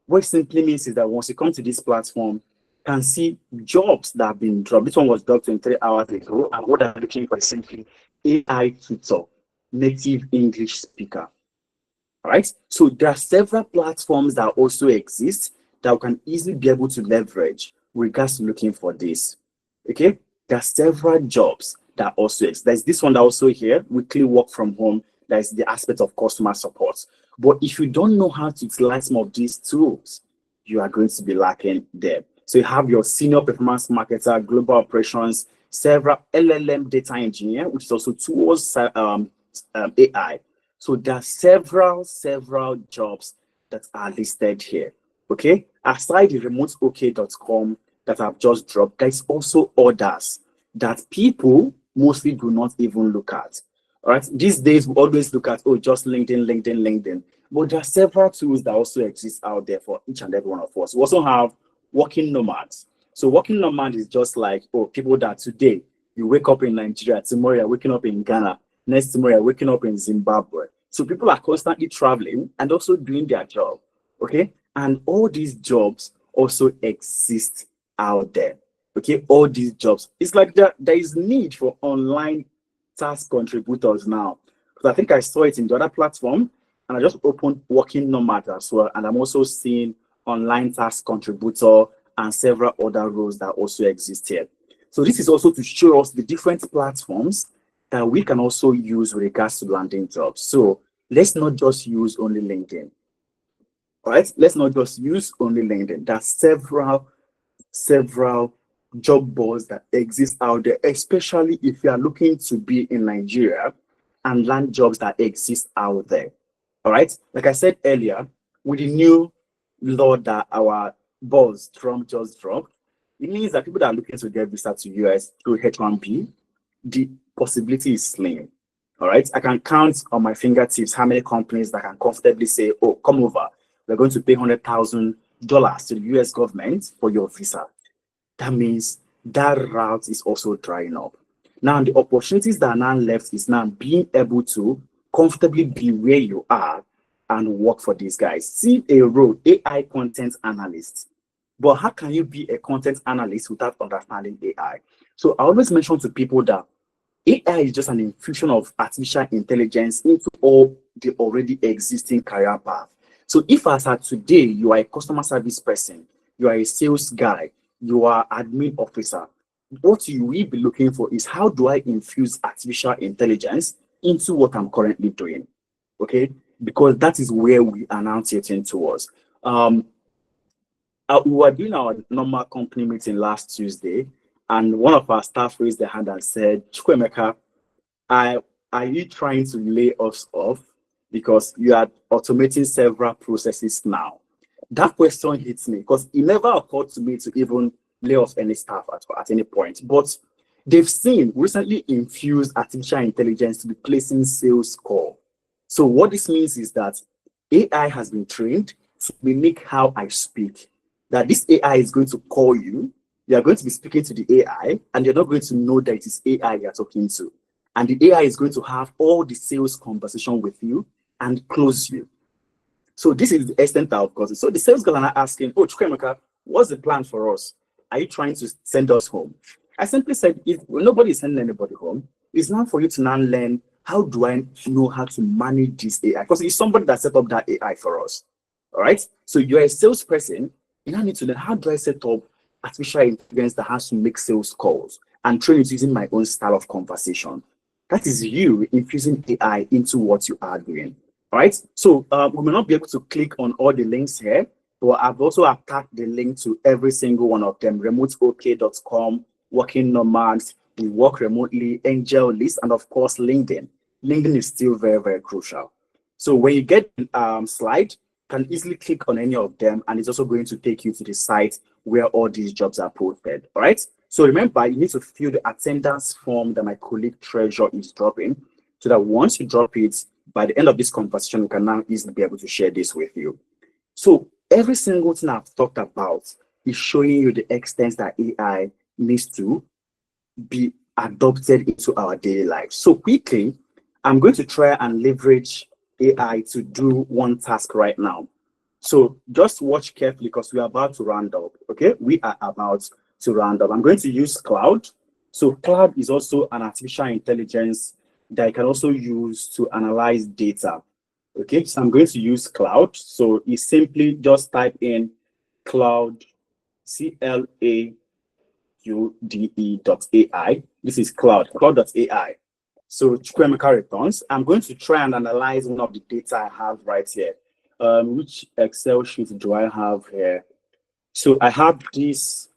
what it simply means is that once you come to this platform, you can see jobs that have been dropped. This one was dropped 23 hours ago, and what I'm looking for is simply AI tutor, native English speaker. All right. So there are several platforms that also exist that we can easily be able to leverage with regards to looking for this. Okay. There are several jobs that also exist. There's this one that also here, weekly work from home. There's the aspect of customer support. But if you don't know how to utilize some of these tools, you are going to be lacking there. So you have your senior performance marketer, global operations, several LLM data engineer, which is also towards AI. So there are several jobs that are listed here. Okay. Aside the remoteok.com that I've just dropped, there's also others that people mostly do not even look at. All right. These days, we always look at, oh, just LinkedIn. But there are several tools that also exist out there for each and every one of us. We also have working nomads. So working nomad is just like, oh, people that today you wake up in Nigeria, tomorrow you're waking up in Ghana, next tomorrow you're waking up in Zimbabwe. So people are constantly traveling and also doing their job. Okay. And all these jobs also exist out there. Okay. All these jobs. It's like there is need for online task contributors now. Because I think I saw it in the other platform, and I just opened working nomad as well. And I'm also seeing online task contributor and several other roles that also exist here. So this is also to show us the different platforms that we can also use with regards to landing jobs. So let's not just use only LinkedIn. All right, let's not just use only LinkedIn. There are several job boards that exist out there, especially if you are looking to be in Nigeria and land jobs that exist out there. All right, like I said earlier, with the new law that our boss Trump just dropped, it means that people that are looking to get visa to US through H1B, the possibility is slim. All right, I can count on my fingertips how many companies that can comfortably say, oh, come over, we're going to pay $100,000 to the US government for your visa. That means that route is also drying up. Now, the opportunities that are now left is now being able to comfortably be where you are and work for these guys. See a role, AI content analyst. But how can you be a content analyst without understanding AI? So I always mention to people that AI is just an infusion of artificial intelligence into all the already existing career path. So if as of today, you are a customer service person, you are a sales guy, you are admin officer, what you will be looking for is how do I infuse artificial intelligence into what I'm currently doing? Okay, because that is where we are now getting towards. We were doing our normal company meeting last Tuesday, and one of our staff raised their hand and said, Chukwemeka, are you trying to lay us off because you are automating several processes now? That question hits me because it never occurred to me to even lay off any staff at any point. But they've seen recently infused artificial intelligence to be placing sales call. So what this means is that AI has been trained to mimic how I speak. That this AI is going to call you, you are going to be speaking to the AI, and you're not going to know that it is AI you're talking to. And the AI is going to have all the sales conversation with you and close you. So this is the extent of course. So the sales guys are not asking, oh, Chukwemeka, what's the plan for us? Are you trying to send us home? I simply said, if nobody is sending anybody home, it's not for you to now learn, how do I know how to manage this AI? Because it's somebody that set up that AI for us. All right. So you're a salesperson, you now need to learn, how do I set up artificial intelligence that has to make sales calls and train it using my own style of conversation? That is you infusing AI into what you are doing. All right. So we may not be able to click on all the links here, but I've also attached the link to every single one of them: remoteok.com, working nomads, we work remotely, Angel List, and of course, LinkedIn. LinkedIn is still very, very crucial. So when you get slide, you can easily click on any of them, and it's also going to take you to the site where all these jobs are posted. All right. So remember, you need to fill the attendance form that my colleague Treasure is dropping, so that once you drop it, by the end of this conversation, we can now easily be able to share this with you. So every single thing I've talked about is showing you the extent that AI needs to be adopted into our daily lives. So quickly, I'm going to try and leverage AI to do one task right now. So just watch carefully because we are about to round up. Okay, we are about to round up. I'm going to use Cloud. So Cloud is also an artificial intelligence that I can also use to analyze data. Okay, so I'm going to use Cloud. So you simply just type in Cloud, CLAUDE.ai. This is cloud.ai. So Chukwemeka returns. I'm going to try and analyze one of the data I have right here. Which Excel sheet do I have here? So I have this.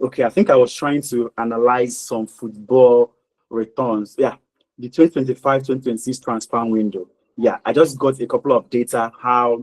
Okay, I think I was trying to analyze some football returns. Yeah, the 2025-2026 transfer window. Yeah, I just got a couple of data. I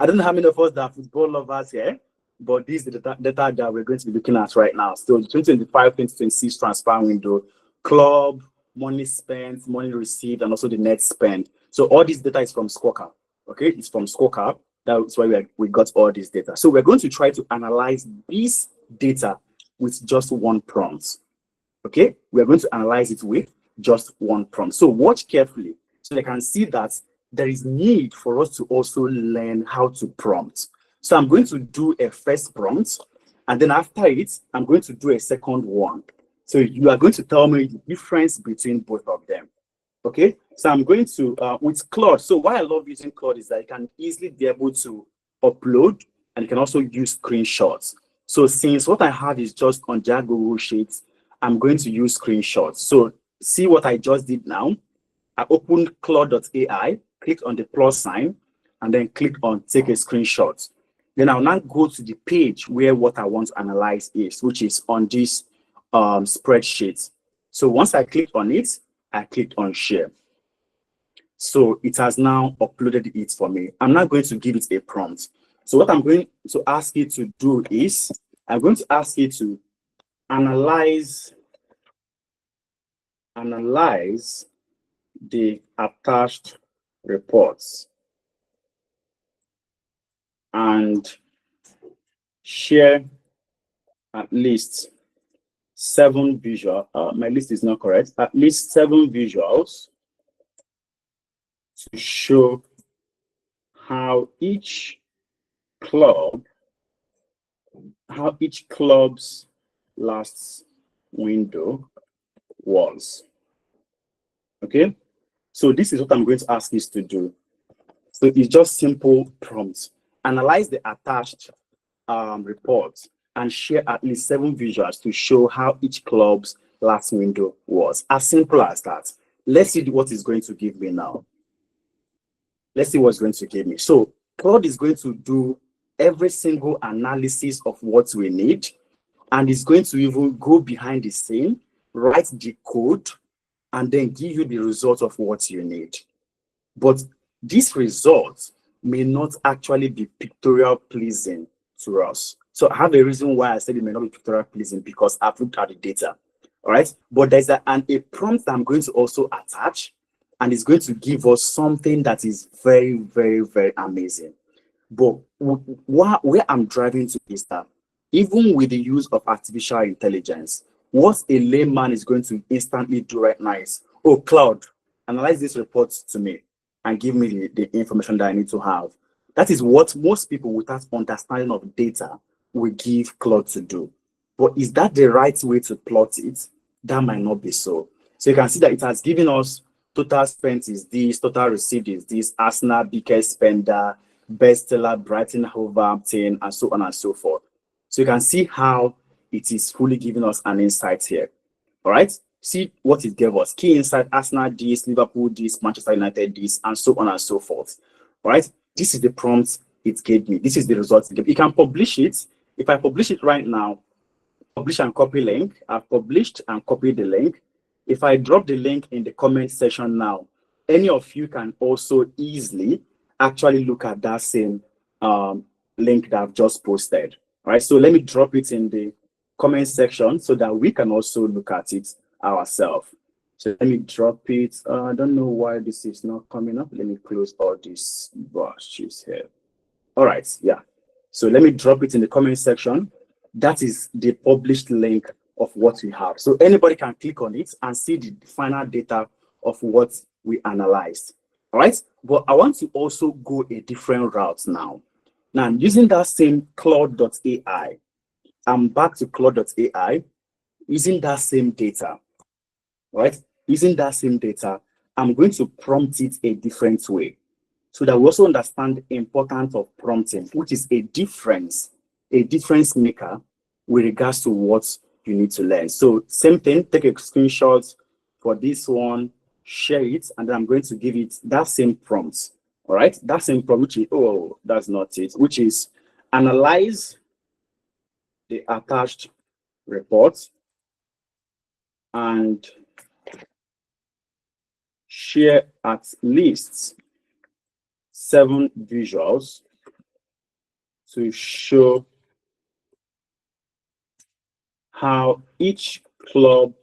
don't know how many of us that are football lovers here, but this is the data that we're going to be looking at right now. So the 2025-2026 transfer window, club, money spent, money received, and also the net spend. So all this data is from Scorecard. Okay, it's from Scorecard. That's why we got all this data. So we're going to try to analyze this data with just one prompt. Okay, we're going to analyze it with just one prompt. So watch carefully so they can see that there is need for us to also learn how to prompt. So I'm going to do a first prompt, and then after it, I'm going to do a second one. So you are going to tell me the difference between both of them. Okay, so I'm going to, with Claude. So why I love using Claude is that you can easily be able to upload, and you can also use screenshots. So since what I have is just on their Google Sheets, I'm going to use screenshots. So see what I just did now. I opened Claude.ai, clicked on the plus sign, and then click on take a screenshot. Then I'll now go to the page where what I want to analyze is, which is on this spreadsheet. So once I click on it, I clicked on share. So it has now uploaded it for me. I'm not going to give it a prompt. So what I'm going to ask you to do is, I'm going to ask you to analyze the attached reports and share at least 7 visuals. My list is not correct. At least 7 visuals to show how each club's last window was. Okay, so this is what I'm going to ask you to do. So it's just simple prompts. Analyze the attached reports and share at least 7 visuals to show how each club's last window was. As simple as that. Let's see what it's going to give me now. Let's see what's going to give me. So Claude is going to do every single analysis of what we need, and it's going to even go behind the scene, write the code, and then give you the result of what you need. But these results may not actually be pictorial pleasing to us. So I have a reason why I said it may not be pictorial pleasing, because I've looked at the data. All right, but there's a prompt that I'm going to also attach, and it's going to give us something that is very, very, very amazing. But where I'm driving to is that even with the use of artificial intelligence, what a layman is going to instantly do right now is, oh, Claude, analyze this report to me and give me the information that I need to have. That is what most people without understanding of data will give Claude to do. But is that the right way to plot it? That might not be so. So you can see that it has given us total spent is this, total received is this, Arsenal biggest spender, bestseller, Brighton, Hove Albion, and so on and so forth. So you can see how it is fully giving us an insight here. All right, see what it gave us. Key insight: Arsenal this, Liverpool this, Manchester United this, and so on and so forth. All right, this is the prompt it gave me. This is the result it gave. You can publish it. If I publish it right now, publish and copy link. I've published and copied the link. If I drop the link in the comment section now, any of you can also easily actually look at that same link that I've just posted. All right, so let me drop it in the comment section so that we can also look at it ourselves. So let me drop it. I don't know why this is not coming up. Let me close all these brushes here. All right, yeah. So let me drop it in the comment section. That is the published link of what we have. So anybody can click on it and see the final data of what we analyzed. All right, but I want to also go a different route now. Now, using that same Claude.ai, I'm back to Claude.ai, using that same data, right? Using that same data, I'm going to prompt it a different way so that we also understand the importance of prompting, which is a difference maker with regards to what you need to learn. So same thing, take a screenshot for this one, share it, and then I'm going to give it that same prompt. All right, that same prompt, which is, oh, that's not it, which is analyze the attached report and share at least 7 visuals to show how each club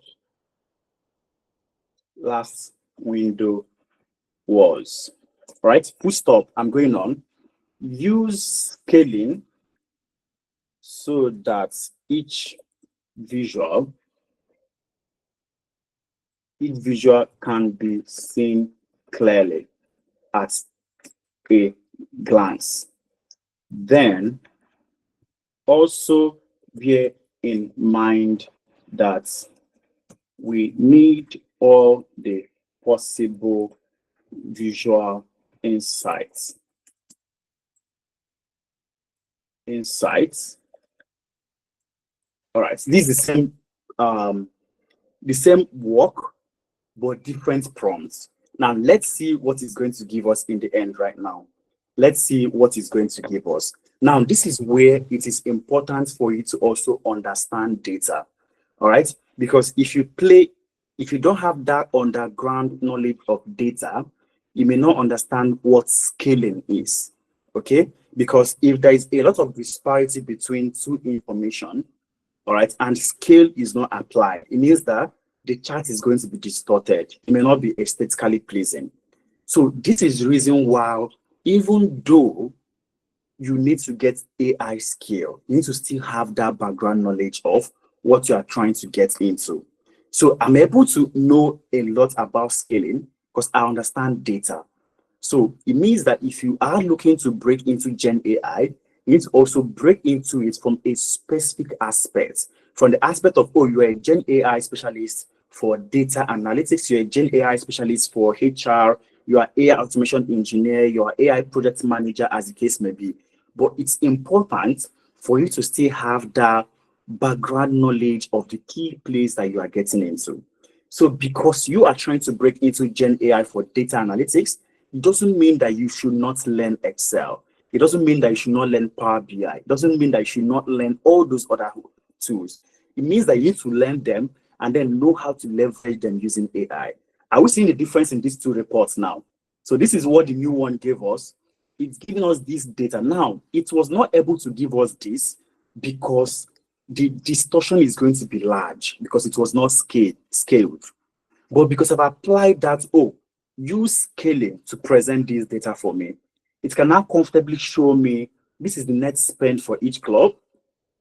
last window was. All right, full stop. I'm going on. Use scaling so that each visual can be seen clearly at a glance. Then also bear in mind that we need all the possible visual insights. All right, this is the same work, but different prompts. Now let's see what is going to give us in the end right now. Let's see what is going to give us. Now, this is where it is important for you to also understand data. All right, because if you don't have that underground knowledge of data, you may not understand what scaling is. Okay, because if there is a lot of disparity between two information, all right, and scale is not applied, it means that the chart is going to be distorted. It may not be aesthetically pleasing. So this is the reason why, even though you need to get AI scale, you need to still have that background knowledge of what you are trying to get into. So I'm able to know a lot about scaling because I understand data. So it means that if you are looking to break into Gen AI, you need to also break into it from a specific aspect. From the aspect of, oh, you're a Gen AI specialist for data analytics, you're a Gen AI specialist for HR, you are AI automation engineer, you are AI project manager, as the case may be. But it's important for you to still have that background knowledge of the key place that you are getting into. So because you are trying to break into Gen AI for data analytics, it doesn't mean that you should not learn Excel. It doesn't mean that you should not learn Power BI. It doesn't mean that you should not learn all those other tools. It means that you need to learn them and then know how to leverage them using AI. Are we seeing the difference in these two reports now? So this is what the new one gave us. It's giving us this data. Now, it was not able to give us this because the distortion is going to be large because it was not scaled. But because I've applied that, use scaling to present this data for me, it can now comfortably show me this is the net spend for each club.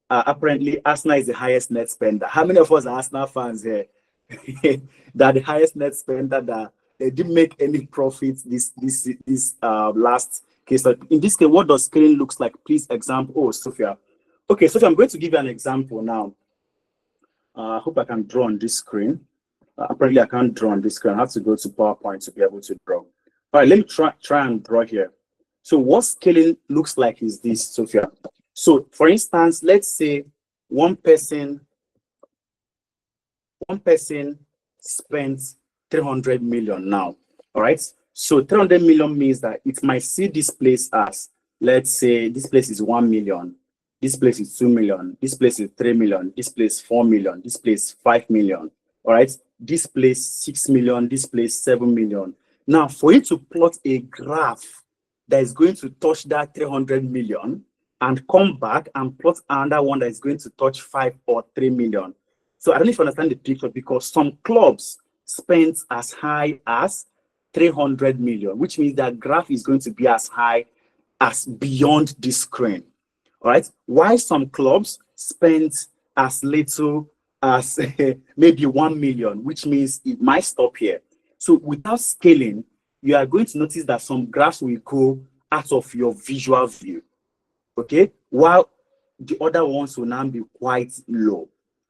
Apparently, Arsenal is the highest net spender. How many of us are Arsenal fans here? That the highest net spender, that they didn't make any profit this last case. In this case, what does scaling looks like? Please, example. Oh, Sophia. Okay, Sophia, I'm going to give you an example now. I hope I can draw on this screen. Apparently, I can't draw on this screen. I have to go to PowerPoint to be able to draw. All right, let me try and draw here. So what scaling looks like is this, Sophia. So for instance, let's say one person spends 300 million now. All right. So 300 million means that it might see this place as, let's say this place is 1 million. This place is 2 million. This place is 3 million. This place 4 million. This place 5 million. All right. This place 6 million. This place 7 million. Now, for you to plot a graph that is going to touch that 300 million and come back and plot another one that is going to touch 5 or 3 million. So I don't know if you understand the picture, because some clubs spend as high as 300 million, which means that graph is going to be as high as beyond this screen. All right. Why some clubs spend as little as maybe 1 million, which means it might stop here. So without scaling, you are going to notice that some graphs will go out of your visual view. Okay. While the other ones will now be quite low.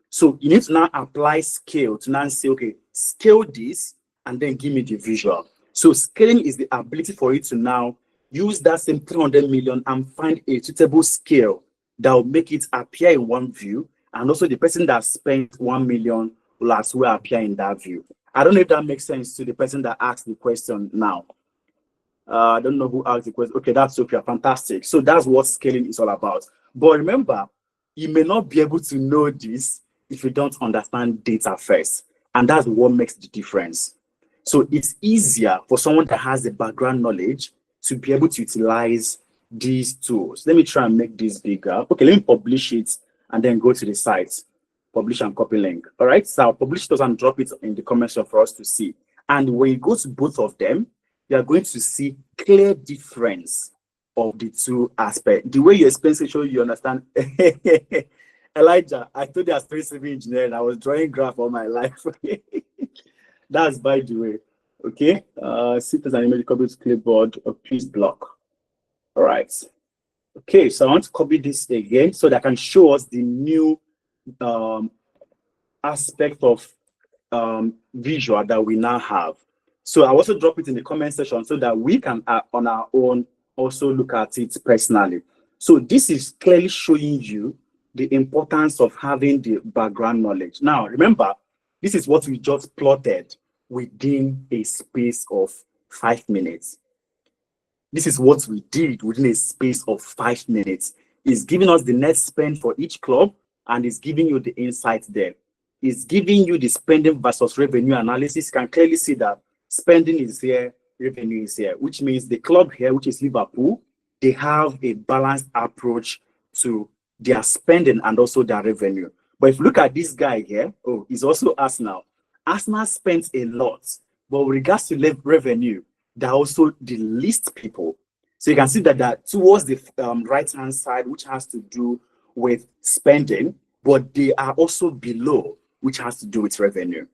So you need to now apply scale to now say, okay, scale this and then give me the visual. So scaling is the ability for you to now use that same 300 million and find a suitable scale that will make it appear in one view. And also the person that spent 1 million will as well appear in that view. I don't know if that makes sense to the person that asked the question now. I don't know who asked the question. Okay, that's Sophia. Fantastic. So that's what scaling is all about. But remember, you may not be able to know this if you don't understand data first. And that's what makes the difference. So it's easier for someone that has the background knowledge to be able to utilize these tools. Let me try and make this bigger. Okay, let me publish it and then go to the site. Publish and copy link. All right, so I'll publish those and drop it in the comments for us to see. And when you go to both of them, you are going to see clear difference of the two aspects. The way you explain it, show you understand. Elijah, I told you I was a civil engineer and I was drawing graph all my life. That's by the way. Okay, sit as an image copy to clipboard or please block. All right. Okay, so I want to copy this again so that I can show us the new aspect of visual that we now have. So I also drop it in the comment section so that we can on our own also look at it personally. So this is clearly showing you the importance of having the background knowledge. Now, remember, this is what we just plotted within a space of 5 minutes. This is what we did within a space of 5 minutes. It's giving us the net spend for each club and it's giving you the insight there. It's giving you the spending versus revenue analysis. You can clearly see that spending is here, revenue is here, which means the club here, which is Liverpool, they have a balanced approach to their spending and also their revenue. But if you look at this guy here, oh, he's also Arsenal. Arsenal spends a lot, but with regards to revenue, they're also the least people. So you can see that towards the right-hand side, which has to do with spending, but they are also below, which has to do with revenue.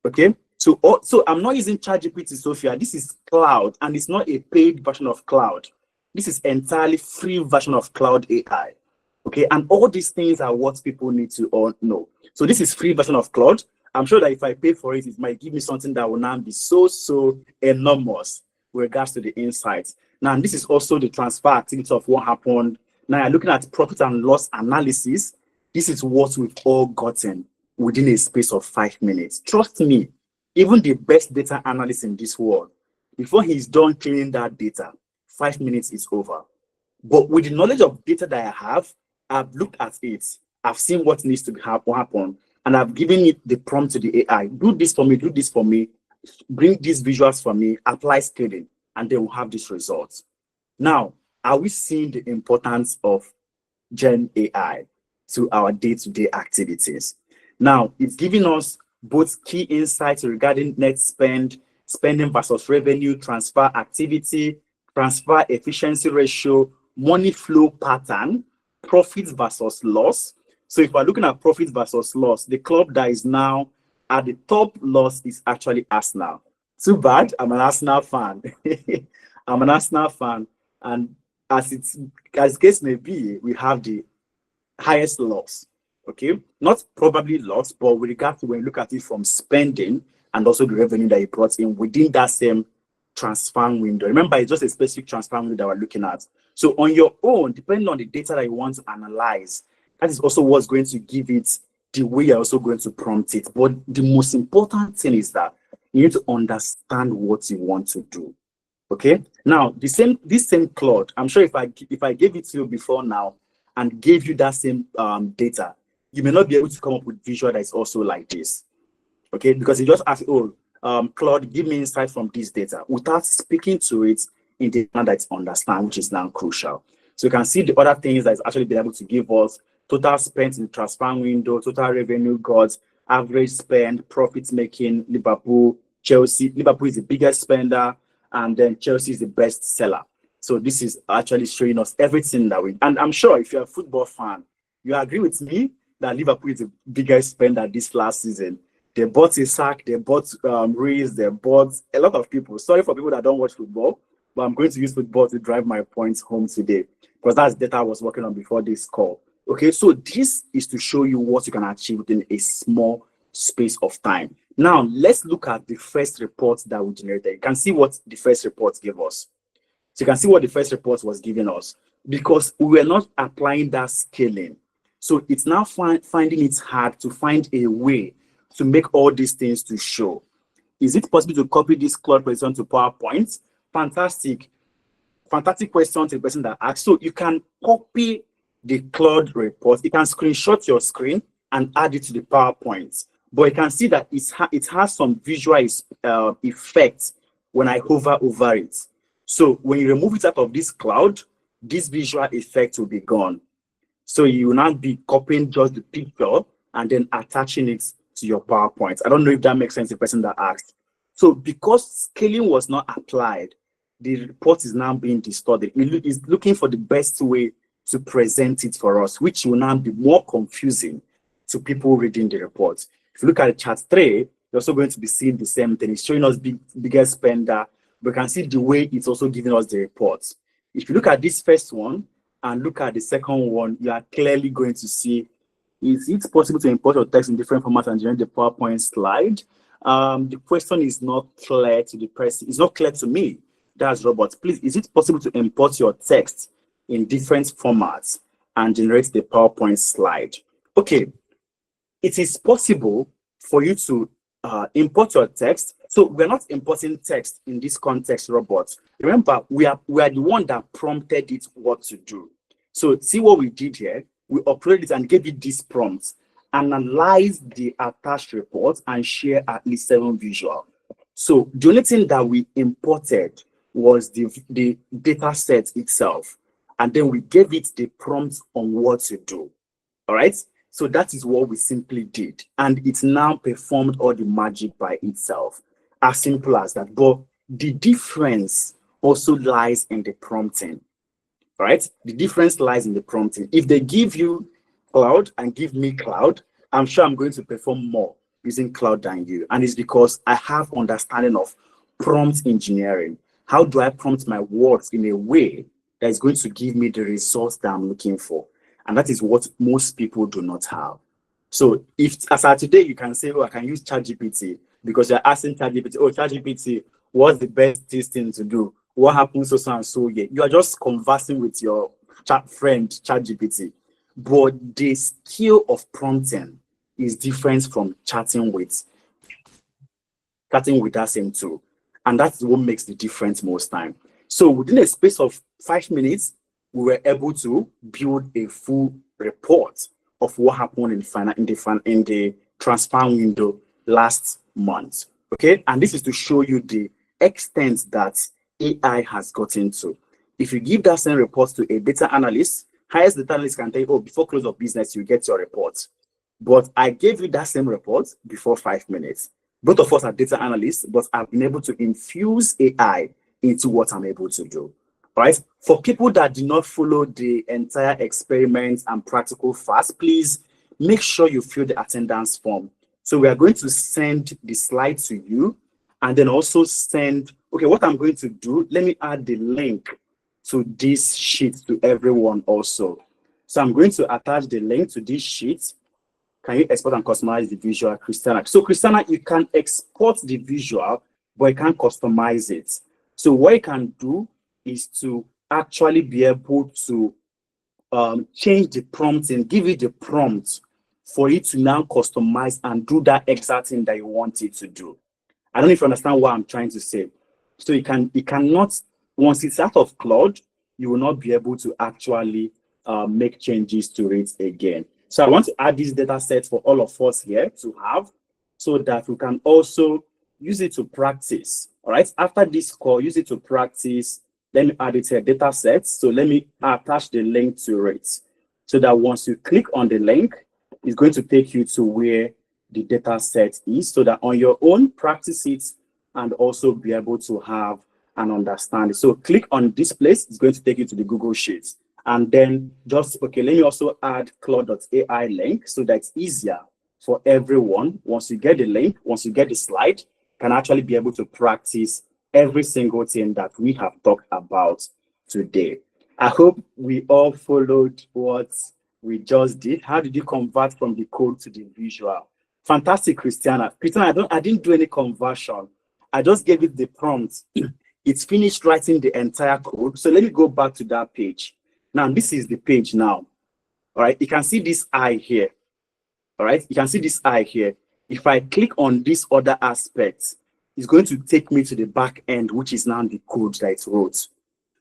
Okay, so I'm not using ChatGPT, Sophia. This is cloud, and it's not a paid version of cloud. This is entirely free version of cloud AI. Okay, and all these things are what people need to all know. So this is free version of cloud. I'm sure that if I pay for it, it might give me something that will now be so enormous with regards to the insights. Now, this is also the transfer activity of what happened. Now, you're looking at profit and loss analysis. This is what we've all gotten within a space of 5 minutes. Trust me, even the best data analyst in this world, before he's done cleaning that data, 5 minutes is over. But with the knowledge of data that I have, I've looked at it. I've seen what needs to happen. And I've given it the prompt to the AI. Do this for me, do this for me. Bring these visuals for me, apply scaling, and they will have these results. Now, are we seeing the importance of Gen AI to our day-to-day activities? Now, it's giving us both key insights regarding net spend, spending versus revenue, transfer activity, transfer efficiency ratio, money flow pattern, profits versus loss. So if we're looking at profits versus loss, the club that is now at the top loss is actually Arsenal. Too bad, I'm an Arsenal fan. I'm an Arsenal fan. And as case may be, we have the highest loss. Okay, not probably loss, but with regard to when you look at it from spending and also the revenue that you brought in within that same transfer window. Remember, it's just a specific transfer window that we're looking at. So on your own, depending on the data that you want to analyze, that is also what's going to give it the way you're also going to prompt it. But the most important thing is that you need to understand what you want to do. Okay. Now, this same Claude, I'm sure if I gave it to you before now, and gave you that same data, you may not be able to come up with visual that is also like this. Okay, because you just ask, oh, Claude, give me insight from this data without speaking to it in the manner that it's understand, which is now crucial. So you can see the other things that it's actually been able to give us: total spent in the transfer window, total revenue got, average spend, profits making, Liverpool, Chelsea. Liverpool is the biggest spender, and then Chelsea is the best seller. So this is actually showing us everything that we, and I'm sure if you're a football fan, you agree with me that Liverpool is the biggest spender this last season. They bought Isaac, they bought Ruiz, they bought a lot of people. Sorry for people that don't watch football, but I'm going to use football to drive my points home today, because that's data I was working on before this call. Okay, so this is to show you what you can achieve within a small space of time. Now, let's look at the first report that we generated. You can see what the first report gave us. So you can see what the first report was giving us, because we were not applying that scaling. So it's now finding it hard to find a way to make all these things to show. Is it possible to copy this Claude presentation to PowerPoint? Fantastic. Fantastic question to the person that asked. So you can copy the Claude report. You can screenshot your screen and add it to the PowerPoint. But you can see that it has some visual effects when I hover over it. So when you remove it out of this cloud, this visual effect will be gone. So you will not be copying just the picture and then attaching it to your PowerPoint. I don't know if that makes sense to the person that asked. So because scaling was not applied, the report is now being distorted. It is looking for the best way to present it for us, which will now be more confusing to people reading the report. If you look at chart 3, you're also going to be seeing the same thing. It's showing us biggest spender, but you can see the way it's also giving us the reports. If you look at this first one and look at the second one, you are clearly going to see, is it possible to import your text in different formats and generate the PowerPoint slide? The question is not clear to the person. It's not clear to me. That's Robert. Please, is it possible to import your text in different formats and generate the PowerPoint slide? Okay, it is possible for you to import your text. So we're not importing text in this context, Robert. Remember, we are the one that prompted it what to do. So see what we did here. We uploaded it and gave it this prompt: analyze the attached report and share at least 7 visual. So the only thing that we imported was the data set itself, and then we gave it the prompt on what to do. All right, so that is what we simply did, and it now performed all the magic by itself. As simple as that. But the difference also lies in the prompting. All right, the difference lies in the prompting. If they give you Claude and give me Claude, I'm sure I'm going to perform more using Claude than you, and it's because I have understanding of prompt engineering. How do I prompt my words in a way that is going to give me the results that I'm looking for? And that is what most people do not have. So if, as of today, you can say, oh, I can use ChatGPT, because you're asking ChatGPT, oh, ChatGPT, what's the best thing to do? What happens so and so? Yeah, you are just conversing with your friend ChatGPT. But the skill of prompting is different from chatting with that same tool. And that's what makes the difference most time. So within a space of 5 minutes, we were able to build a full report of what happened in the transfer window last month. Okay, and this is to show you the extent that AI has gotten to. If you give that same report to a data analyst, highest data analyst can tell you, oh, before close of business, you get your report. But I gave you that same report before 5 minutes. Both of us are data analysts, but I've been able to infuse AI into what I'm able to do. Right? For people that do not follow the entire experiment and practical fast, please make sure you fill the attendance form. So we are going to send the slides to you, and then also send, okay, what I'm going to do, let me add the link to this sheet to everyone also. So I'm going to attach the link to this sheet. Can you export and customize the visual, Christiana? So Christiana, you can export the visual, but you can't customize it. So what you can do is to actually be able to change the prompt and give it the prompt for it to now customize and do that exact thing that you want it to do. I don't know if you understand what I'm trying to say. So you cannot, once it's out of Claude, you will not be able to actually make changes to it again. So I want to add this data set for all of us here to have, so that we can also use it to practice. All right, after this call, use it to practice. Let me add it to a data set. So let me attach the link to it, so that once you click on the link, it's going to take you to where the data set is, so that on your own, practice it and also be able to have an understanding. So click on this place, it's going to take you to the Google Sheets. And then just, okay, let me also add Claude.ai link, so that it's easier for everyone. Once you get the link, once you get the slide, can actually be able to practice every single thing that we have talked about today. I hope we all followed what we just did. How did you convert from the code to the visual? Fantastic, Christiana. Christiana, I didn't do any conversion. I just gave it the prompt. It's finished writing the entire code. So let me go back to that page. Now, this is the page now. All right, you can see this eye here. All right, you can see this eye here. If I click on this other aspect, it's going to take me to the back end, which is now the code that it wrote.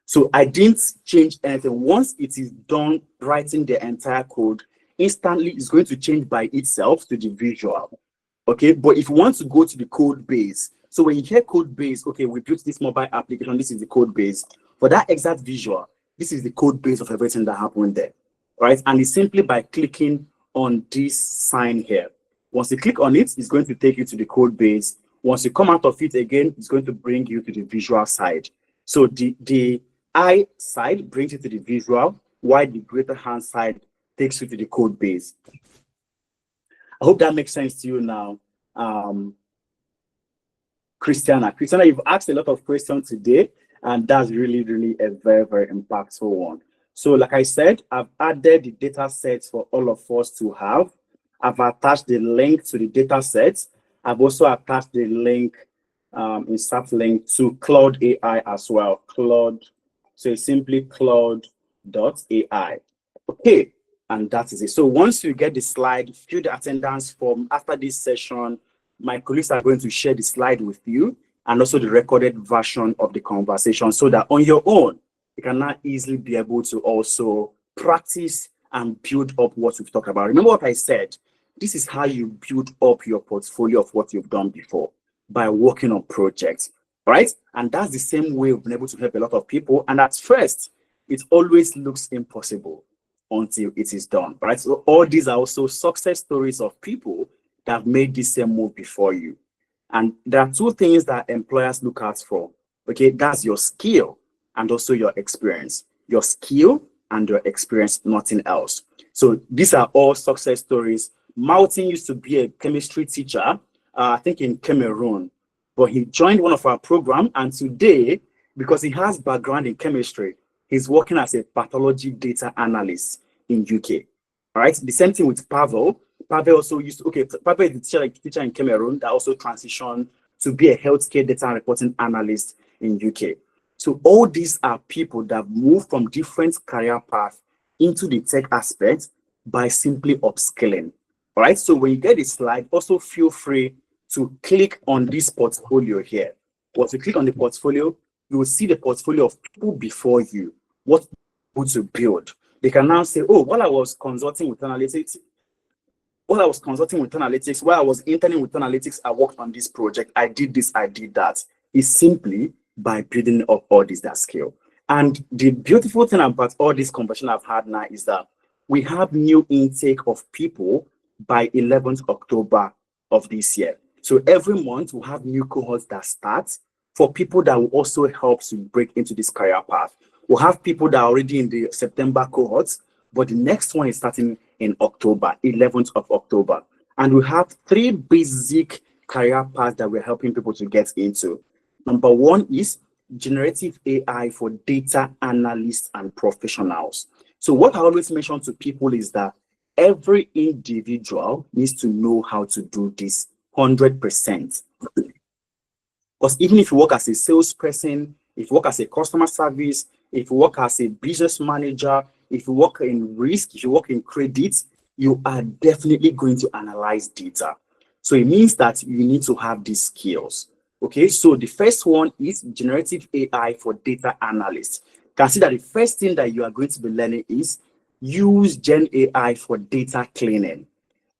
So I didn't change anything. Once it is done writing the entire code, instantly it's going to change by itself to the visual. Okay, but if you want to go to the code base, so when you hear code base, okay, we built this mobile application, this is the code base. For that exact visual, this is the code base of everything that happened there, right? And it's simply by clicking on this sign here. Once you click on it, it's going to take you to the code base. Once you come out of it again, it's going to bring you to the visual side. So the eye side brings you to the visual, while the greater hand side takes you to the code base. I hope that makes sense to you now. Christiana, you've asked a lot of questions today, and that's really, really a very, very impactful one. So like I said, I've added the data sets for all of us to have. I've attached the link to the data sets. I've also attached the link, insert link to Claude AI as well. Claude, so it's simply Claude.ai. Okay, and that is it. So once you get the slide, fill the attendance form. After this session, my colleagues are going to share the slide with you, and also the recorded version of the conversation, so that on your own, you can now easily be able to also practice and build up what we've talked about. Remember what I said, this is how you build up your portfolio of what you've done before, by working on projects, right? And that's the same way we've been able to help a lot of people. And at first, it always looks impossible until it is done, right? So all these are also success stories of people that have made the same move before you. And there are two things that employers look out for. Okay, that's your skill and also your experience. Your skill and your experience, nothing else. So these are all success stories. Martin used to be a chemistry teacher, I think in Cameroon, but he joined one of our programs, and today, because he has background in chemistry, he's working as a pathology data analyst in UK. All right, the same thing with Pavel. Pavel also used to, okay, Pavel is a teacher in Cameroon that also transitioned to be a healthcare data and reporting analyst in UK. So all these are people that move from different career paths into the tech aspect by simply upskilling. All right, so when you get this slide, also feel free to click on this portfolio here. Once you click on the portfolio, you will see the portfolio of people before you, what people to build. They can now say, oh, while I was consulting with analytics, while I was interning with analytics, I worked on this project, I did this, I did that. It's simply by building up all this that skill. And the beautiful thing about all this conversation I've had now is that we have new intake of people by 11th October of this year. So every month we'll have new cohorts that start for people that will also help to break into this career path. We'll have people that are already in the September cohorts, but the next one is starting in October, 11th of October. And we have 3 basic career paths that we're helping people to get into. Number 1 is generative AI for data analysts and professionals. So what I always mention to people is that every individual needs to know how to do this 100%. Because even if you work as a salesperson, if you work as a customer service, if you work as a business manager, if you work in risk, if you work in credit, you are definitely going to analyze data. So it means that you need to have these skills. Okay, so the first one is generative AI for data analysts. You can see that the first thing that you are going to be learning is use Gen AI for data cleaning.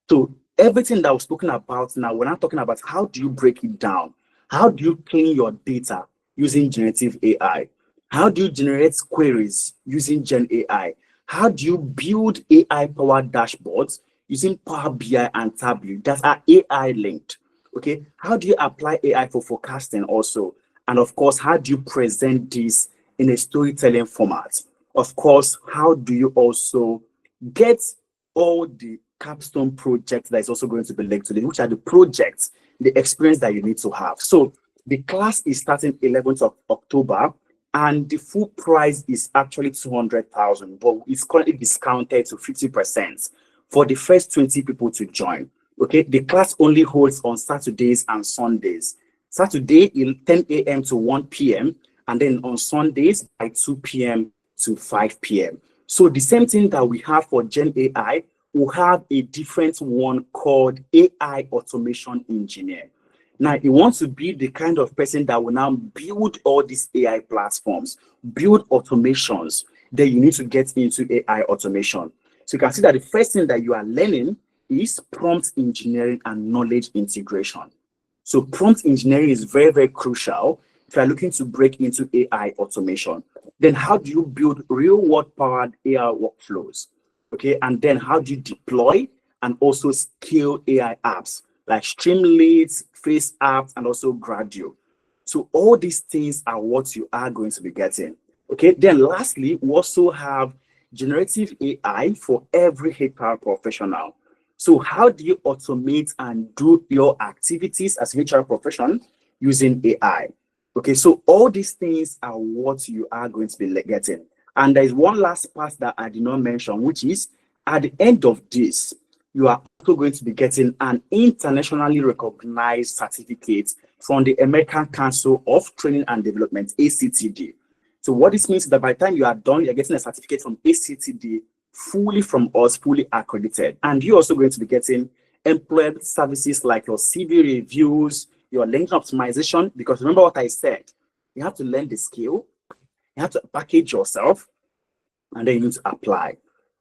So everything that was spoken about now, we're not talking about how do you break it down? How do you clean your data using generative AI? How do you generate queries using Gen AI? How do you build AI-powered dashboards using Power BI and Tableau that are AI linked? Okay, how do you apply AI for forecasting also? And of course, how do you present this in a storytelling format? Of course, how do you also get all the capstone projects that is also going to be linked to this, which are the projects, the experience that you need to have. So the class is starting 11th of October, and the full price is actually 200,000, but it's currently discounted to 50% for the first 20 people to join. Okay, the class only holds on Saturdays and Sundays. Saturday 10 a.m. to 1 p.m. and then on Sundays by 2 p.m. to 5 p.m. So the same thing that we have for Gen AI, we'll have a different one called AI Automation Engineer. Now, you want to be the kind of person that will now build all these AI platforms, build automations, then you need to get into AI automation. So you can see that the first thing that you are learning is prompt engineering and knowledge integration. So prompt engineering is very, very crucial if you're looking to break into AI automation. Then how do you build real-world powered AI workflows? Okay, and then how do you deploy and also scale AI apps like Streamlit, Face Apps, and also Gradio? So all these things are what you are going to be getting. Okay, then lastly, we also have generative AI for every HR professional. So how do you automate and do your activities as a HR professional using AI? Okay, so all these things are what you are going to be getting. And there is one last part that I did not mention, which is at the end of this, you are also going to be getting an internationally recognized certificate from the American Council of Training and Development, ACTD. So what this means is that by the time you are done, you're getting a certificate from ACTD, fully from us, fully accredited. And you're also going to be getting employed services like your CV reviews, your LinkedIn optimization, because remember what I said, you have to learn the skill, you have to package yourself, and then you need to apply.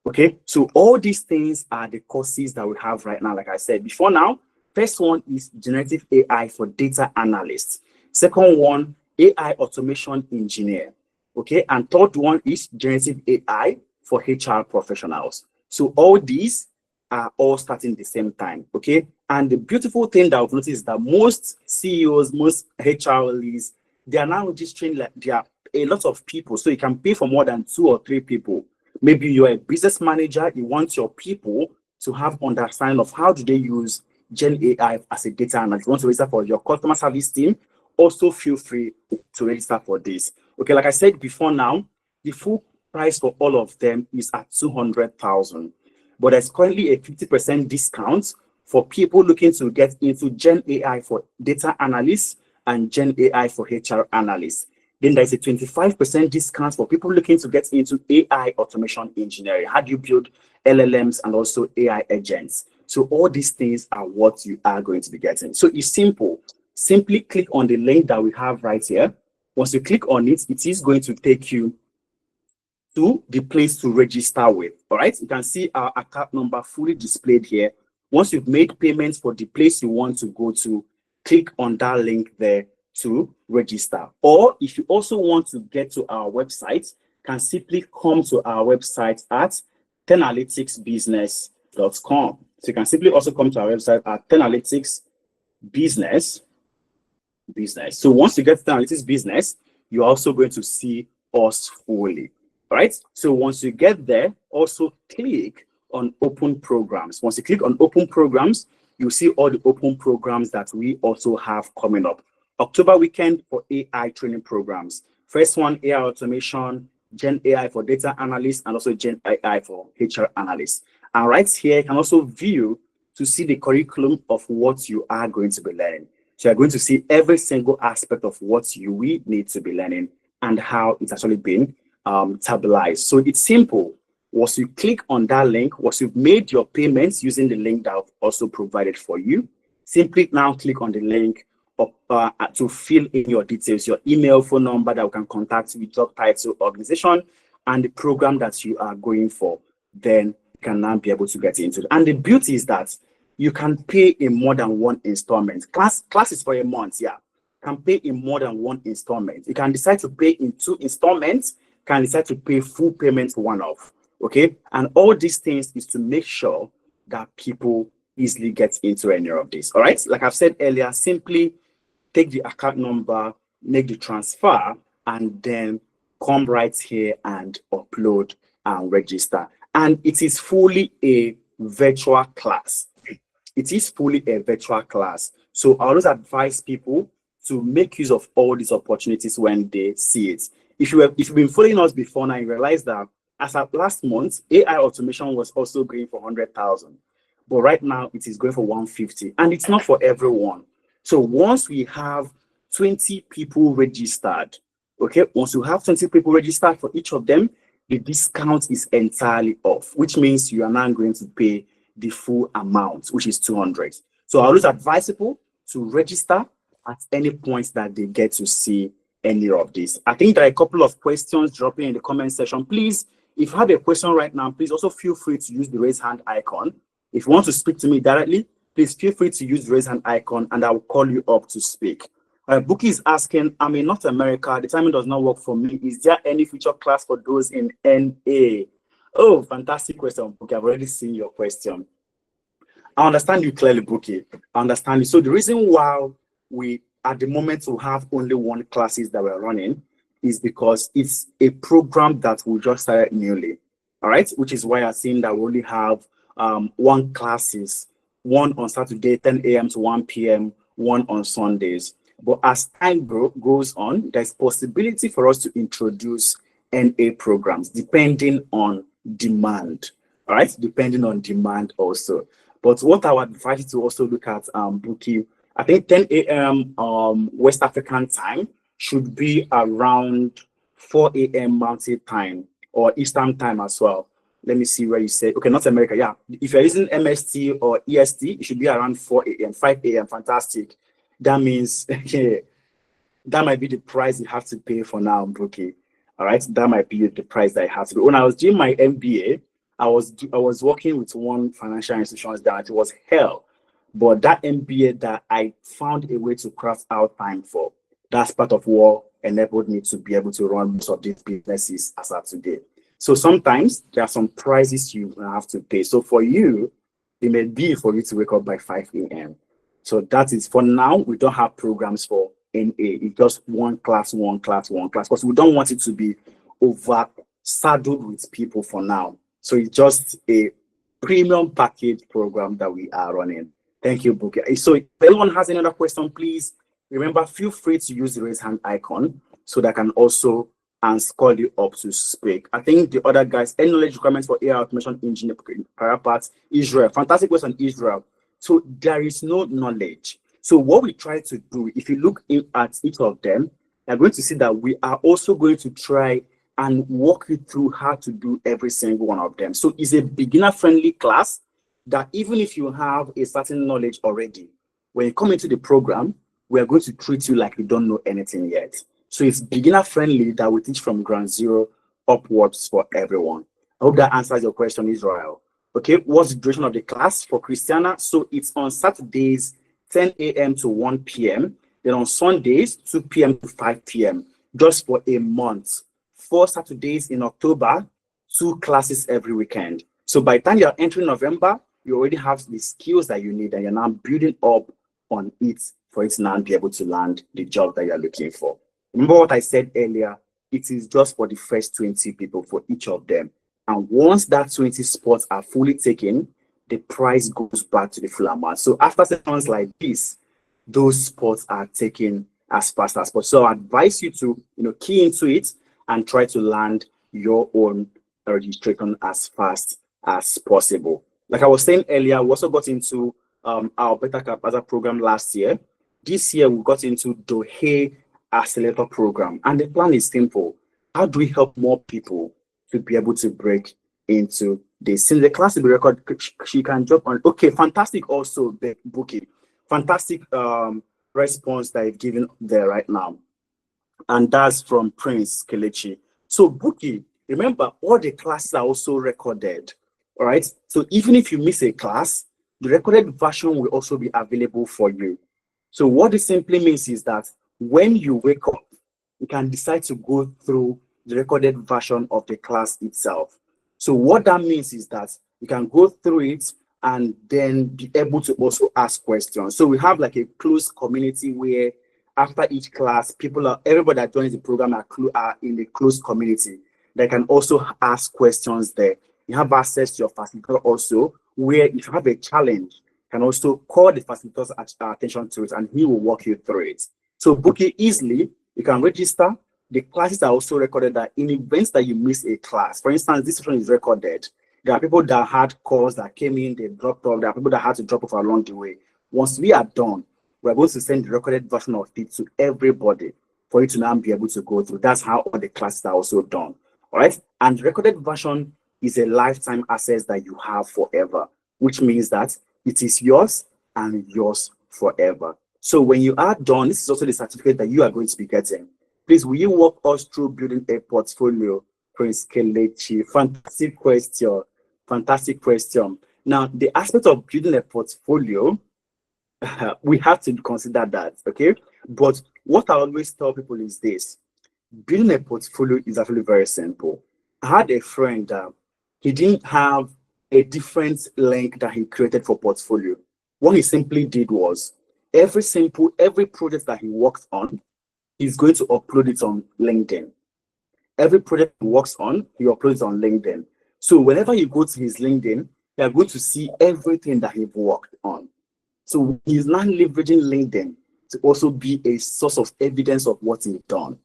Okay, so all these things are the courses that we have right now. Like I said before now, first one is generative AI for data analysts. Second one, AI automation engineer. Okay, and third one is generative AI for HR professionals. So all these are all starting at the same time. Okay, and the beautiful thing that I've noticed is that most CEOs, most HR leads, they are now registering like there are a lot of people, so you can pay for more than 2 or 3 people. Maybe you're a business manager, you want your people to have understanding of how do they use Gen AI as a data analyst. You want to register for your customer service team, also feel free to register for this. Okay, like I said before now, the full price for all of them is at 200,000, but there's currently a 50% discount for people looking to get into Gen AI for data analysts and Gen AI for HR analysts. Then there's a 25% discount for people looking to get into AI automation engineering. How do you build LLMs and also AI agents? So all these things are what you are going to be getting. So it's simple. Simply click on the link that we have right here. Once you click on it, it is going to take you to the place to register with. All right, you can see our account number fully displayed here. Once you've made payments for the place you want to go to, click on that link there to register. Or if you also want to get to our website, can simply come to our website at tenanalyticsbusiness.com. So you can simply also come to our website at tenanalyticsbusiness. So once you get to Tenanalytics Business, you're also going to see us fully. All right. So once you get there, also click on Open Programs. Once you click on Open Programs, you'll see all the open programs that we also have coming up. October weekend for AI training programs. First one, AI automation, Gen AI for data analysts, and also Gen AI for HR analysts. And right here, you can also view to see the curriculum of what you are going to be learning. So you're going to see every single aspect of what you will need to be learning and how it's actually been tabularized. So it's simple. Once you click on that link, once you've made your payments using the link that I've also provided for you, simply now click on the link to fill in your details, your email, phone number that we can contact you, job title, organization, and the program that you are going for. then you can now be able to get into it. And the beauty is that you can pay in more than one installment. Classes for a month, yeah. Can pay in more than one installment. You can decide to pay in 2 installments, can decide to pay full payment one-off. Okay. And all these things is to make sure that people easily get into any of this. All right. Like I've said earlier, simply take the account number, make the transfer, and then come right here and upload and register. And it is fully a virtual class. It is fully a virtual class. So I always advise people to make use of all these opportunities when they see it. If you've been following us before now, you realize that as of last month, AI automation was also going for 100,000. But right now it is going for 150, and it's not for everyone. So once we have 20 people registered, okay, once you have 20 people registered for each of them, the discount is entirely off, which means you are now going to pay the full amount, which is 200. So I always advise people to register at any point that they get to see any of this. I think there are a couple of questions dropping in the comment section. Please, if you have a question right now, please also feel free to use the raise hand icon. If you want to speak to me directly, please feel free to use the raise hand icon and I will call you up to speak. Bookie is asking, I'm in North America, the timing does not work for me. Is there any future class for those in NA? Oh, fantastic question, Bookie. I've already seen your question. I understand you clearly, Bookie. I understand you. So the reason why we, at the moment, will have only 1 classes that we're running is because it's a program that we just started newly. All right, which is why I've seen that we only have 1 classes, 1 on Saturday, 10 a.m. to 1 p.m., 1 on Sundays. But as time goes on, there's possibility for us to introduce NA programs depending on demand. All right, depending on demand also. But what I would advise you to also look at, Bookie, I think 10 a.m. West African time should be around 4 a.m. Mountain time or Eastern time as well. Let me see where you said, okay, North America, yeah. If you're using MST or EST, it should be around 4 a.m., 5 a.m., fantastic. That means that might be the price you have to pay for now, Bookie. All right, that might be the price that I have to pay. When I was doing my MBA, I was working with one financial institution that it was hell. But that MBA that I found a way to craft out time for, that's part of what enabled me to be able to run most of these businesses as of today. So sometimes there are some prices you have to pay. So for you, it may be for you to wake up by 5 a.m. So that is, for now, we don't have programs for NA. It's just 1 class, because we don't want it to be over saddled with people for now. So it's just a premium package program that we are running. Thank you, Bookie. So if anyone has any other question, please remember, feel free to use the raise hand icon so that I can also call you up to speak. I think the other guys, any knowledge requirements for AI automation engineer, career paths, Israel. Fantastic question, Israel. So there is no knowledge. So what we try to do, if you look at each of them, you're going to see that we are also going to try and walk you through how to do every single one of them. So it's a beginner-friendly class that even if you have a certain knowledge already, when you come into the program, we are going to treat you like you don't know anything yet. So it's beginner-friendly that we teach from ground zero upwards for everyone. I hope that answers your question, Israel. Okay, what's the duration of the class for Christiana? So it's on Saturdays, 10 a.m. to 1 p.m. Then on Sundays, 2 p.m. to 5 p.m. just for a month. 4 Saturdays in October, 2 classes every weekend. So by the time you're entering November, you already have the skills that you need and you're now building up on it for it to now be able to land the job that you're looking for. Remember what I said earlier, it is just for the first 20 people for each of them. And once that 20 spots are fully taken, the price goes back to the full amount. So after sessions like this, those spots are taken as fast as possible. So I advise you to key into it and try to land your own registration as fast as possible. Like I was saying earlier, we also got into our Beta Capacity program last year. This year, we got into Dohe Accelerator program. And the plan is simple. How do we help more people to be able to break into this? Since the class will be recorded, she can jump on. Okay, fantastic also, Bookie. Fantastic response that you've given there right now. And that's from Prince Kelechi. So Bookie, remember, all the classes are also recorded. All right. So even if you miss a class, the recorded version will also be available for you. So what this simply means is that when you wake up, you can decide to go through the recorded version of the class itself. So what that means is that you can go through it and then be able to also ask questions. So we have like a close community where after each class, everybody that joins the program are in a closed community. They can also ask questions there. You have access to your facilitator also, where if you have a challenge, you can also call the facilitator's attention to it and he will walk you through it. So book it easily. You can register. The classes are also recorded that in events that you miss a class. For instance, this session is recorded. There are people that had calls that came in, they dropped off. There are people that had to drop off along the way. Once we are done, we're going to send the recorded version of it to everybody for you to now be able to go through. That's how all the classes are also done. All right. And the recorded version is a lifetime access that you have forever, which means that it is yours and yours forever. So when you are done, this is also the certificate that you are going to be getting. Please, will you walk us through building a portfolio, Prince Kelechi? Fantastic question. Fantastic question. Now, the aspect of building a portfolio, we have to consider that, okay? But what I always tell people is this. Building a portfolio is actually very simple. I had a friend, he didn't have a different link that he created for portfolio. What he simply did was, every project that he works on, he's going to upload it on LinkedIn. Every project he works on, he uploads on LinkedIn. So whenever you go to his LinkedIn, you're going to see everything that he's worked on. So he's now leveraging LinkedIn to also be a source of evidence of what he's done.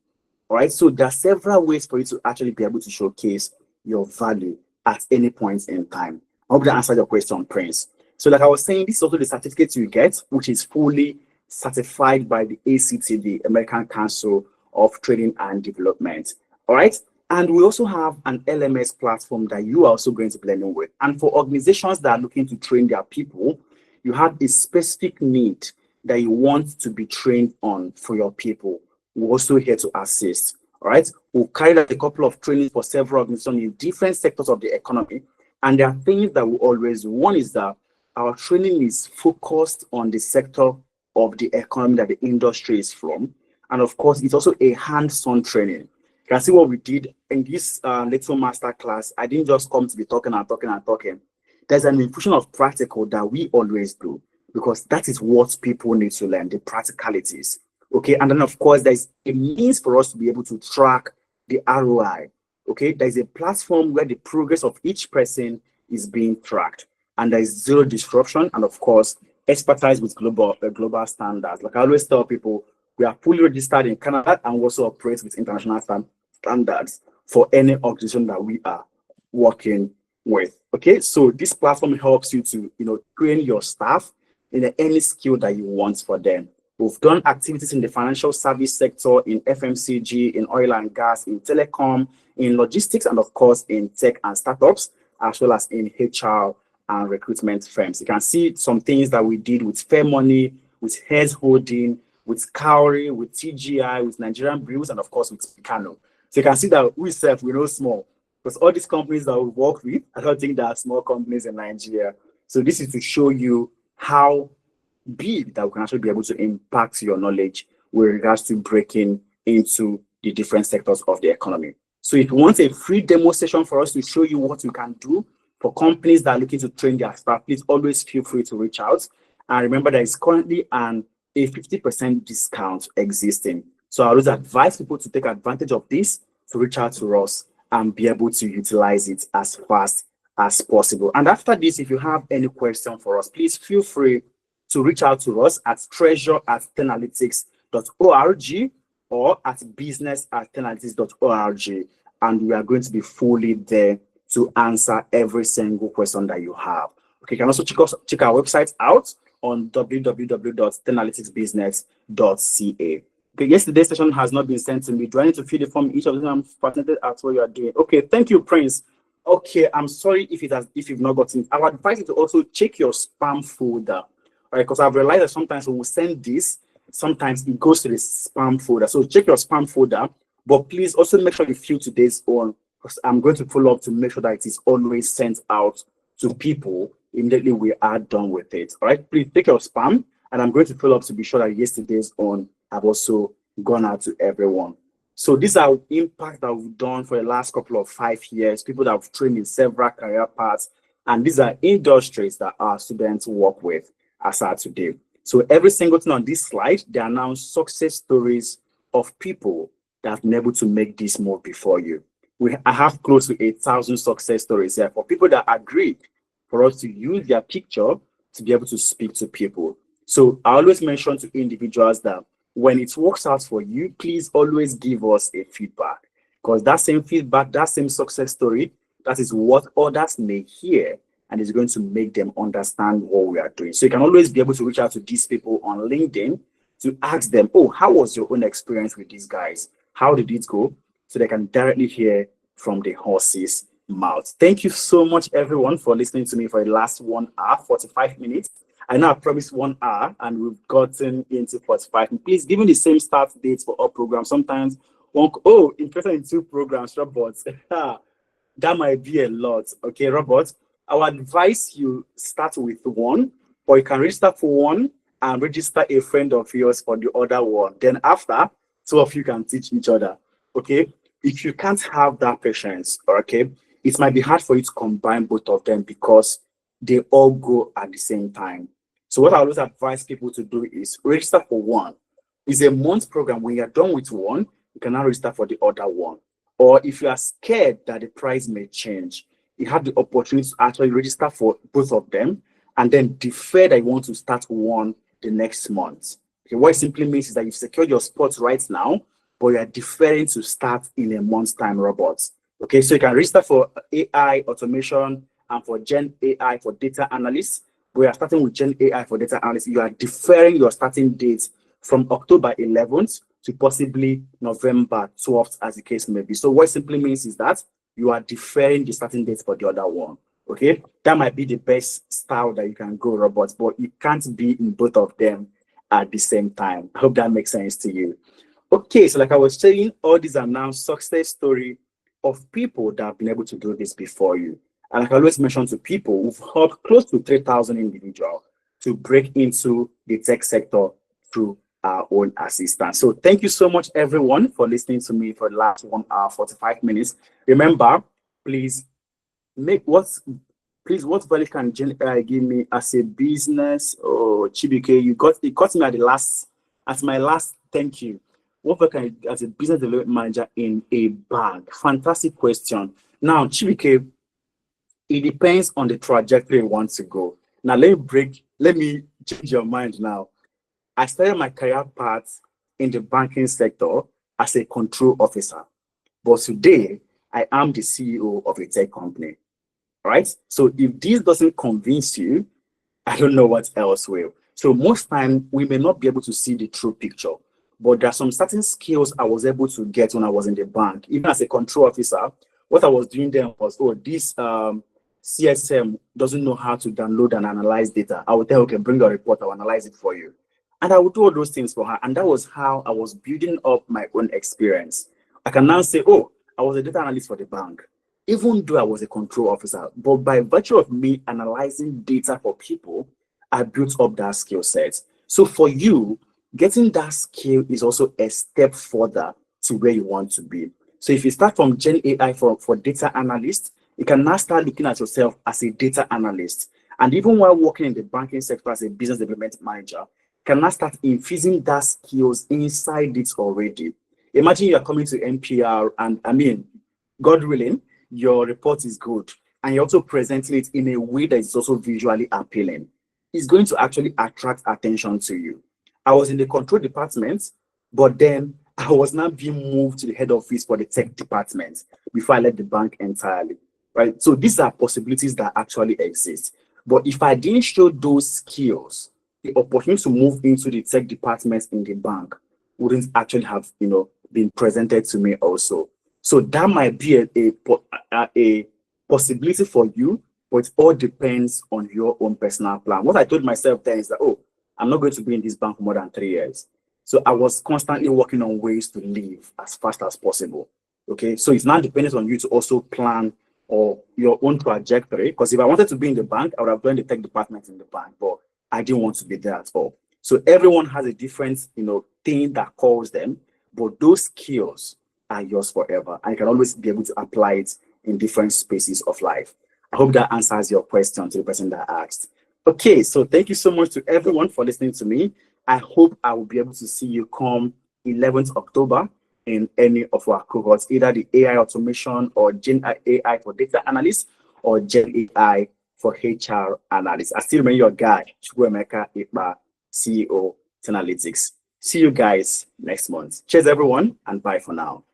All right. So there are several ways for you to actually be able to showcase your value at any point in time. I hope that answered your question, Prince. So like I was saying, this is also the certificate you get, which is fully certified by the ACT, the American Council of Training and Development. All right. And we also have an LMS platform that you are also going to be learning with. And for organizations that are looking to train their people, you have a specific need that you want to be trained on for your people. We're also here to assist. All right. We've carried out a couple of trainings for several organizations in different sectors of the economy. And there are things that we always do. One is that our training is focused on the sector of the economy that the industry is from. And of course, it's also a hands-on training. You can see what we did in this little master class. I didn't just come to be talking and talking and talking. There's an infusion of practical that we always do, because that is what people need to learn, the practicalities. Okay, and then of course, there's a means for us to be able to track the ROI. Okay, there's a platform where the progress of each person is being tracked, and there's zero disruption, and of course, expertise with global standards. Like I always tell people, we are fully registered in Canada and we also operate with international standards for any organization that we are working with. Okay, so this platform helps you to train your staff in any skill that you want for them. We've done activities in the financial service sector, in FMCG, in oil and gas, in telecom, in logistics, and of course in tech and startups, as well as in HR and recruitment firms. You can see some things that we did with Fair Money, with Heads Holding, with Cowrie, with TGI, with Nigerian Brews, and of course with Picano. So you can see that we're no small. Because all these companies that we work with, I don't think there are small companies in Nigeria. So this is to show you how big that we can actually be able to impact your knowledge with regards to breaking into the different sectors of the economy. So if you want a free demo session for us to show you what you can do for companies that are looking to train their staff, please always feel free to reach out. And remember, there is currently a 50% discount existing. So I always advise people to take advantage of this, to reach out to us and be able to utilize it as fast as possible. And after this, if you have any question for us, please feel free to reach out to us at treasure@10analytics.org or at business@10analytics.org. And we are going to be fully there to answer every single question that you have. Okay, you can also check our website out on www.10analyticsbusiness.ca. Okay, yesterday's session has not been sent to me. Do I need to fill the form? Each of them I'm fascinated at what you are doing. Okay, thank you, Prince. Okay, I'm sorry if you've not gotten it. I would advise you to also check your spam folder. Right, because I've realized that sometimes when we send this, sometimes it goes to the spam folder. So check your spam folder, but please also make sure you fill today's own, because I'm going to follow up to make sure that it is always sent out to people immediately we are done with it. All right, please take your spam, and I'm going to follow up to be sure that yesterday's on have also gone out to everyone. So these are impact that we've done for the last couple of 5 years, people that have trained in several career paths, and these are industries that our students work with as at today. So every single thing on this slide, they are now success stories of people that have been able to make this move before you. I have close to 8,000 success stories here for people that agreed for us to use their picture to be able to speak to people. So I always mention to individuals that when it works out for you, please always give us a feedback, because that same feedback, that same success story, that is what others may hear, and is going to make them understand what we are doing. So you can always be able to reach out to these people on LinkedIn to ask them, oh, how was your own experience with these guys? How did it go? So they can directly hear from the horse's mouth. Thank you so much, everyone, for listening to me for the last 1 hour, 45 minutes. I know I promised 1 hour, and we've gotten into 45. Please give me the same start dates for all programs. Sometimes, interested in 2 programs, robots. That might be a lot. Okay, robots. I would advise you start with 1, or you can register for 1 and register a friend of yours for the other one. Then after, 2 of you can teach each other. Okay, if you can't have that patience, okay, it might be hard for you to combine both of them because they all go at the same time. So what I always advise people to do is register for 1. It's a month program. When you're done with 1, you can now register for the other one. Or if you are scared that the price may change, you have the opportunity to actually register for both of them and then defer that you want to start 1 the next month. Okay, what it simply means is that you've secured your spot right now, but you are deferring to start in a month's time, robots. Okay, so you can register for AI automation and for Gen AI for data analysts. We are starting with Gen AI for data analysts. You are deferring your starting dates from October 11th to possibly November 12th, as the case may be. So what it simply means is that you are deferring the starting dates for the other one. Okay, that might be the best style that you can go, robots, but you can't be in both of them at the same time. I hope that makes sense to you. Okay, so like I was saying, all these are now success story of people that have been able to do this before you. And like I always mention to people, we've helped close to 3,000 individuals to break into the tech sector through our own assistance. So thank you so much, everyone, for listening to me for the last 1 hour, 45 minutes. Remember, please what value can Gen AI give me as a business? Oh, Chibuike, you got me at my last thank you. What value can I, as a business development manager in a bank? Fantastic question. Now, Chibuike, it depends on the trajectory you want to go. Now, let me change your mind now. I started my career path in the banking sector as a control officer, but today I am the CEO of a tech company. All right. So if this doesn't convince you, I don't know what else will. So most time we may not be able to see the true picture, but there are some certain skills I was able to get when I was in the bank. Even as a control officer, what I was doing then was, this CSM doesn't know how to download and analyze data. I would tell her, okay, bring your report, I'll analyze it for you. And I would do all those things for her. And that was how I was building up my own experience. I can now say, I was a data analyst for the bank, even though I was a control officer. But by virtue of me analyzing data for people, I built up that skill set. So for you, getting that skill is also a step further to where you want to be. So if you start from Gen AI for data analyst, you can now start looking at yourself as a data analyst. And even while working in the banking sector as a business development manager, you can now start infusing that skills inside it already. Imagine you're coming to NPR and God willing, your report is good. And you're also presenting it in a way that is also visually appealing. It's going to actually attract attention to you. I was in the control department, but then I was now being moved to the head office for the tech department before I left the bank entirely. Right? So these are possibilities that actually exist. But if I didn't show those skills, the opportunity to move into the tech department in the bank wouldn't actually have, been presented to me also. So that might be a possibility for you, but it all depends on your own personal plan. What I told myself then is that, I'm not going to be in this bank for more than 3 years. So I was constantly working on ways to leave as fast as possible. Okay, so it's now dependent on you to also plan or your own trajectory. Because if I wanted to be in the bank, I would have joined the tech department in the bank, but I didn't want to be there at all. So everyone has a different, thing that calls them, but those skills are yours forever. And you can always be able to apply it in different spaces of life. I hope that answers your question to the person that asked. Okay, so thank you so much to everyone for listening to me. I hope I will be able to see you come 11th October in any of our cohorts, either the AI automation or Gen AI for data analysts or Gen AI for HR analysts. I still remember your guy, Chukwuemeka Ikpa, CEO, Tenalytics. See you guys next month. Cheers, everyone, and bye for now.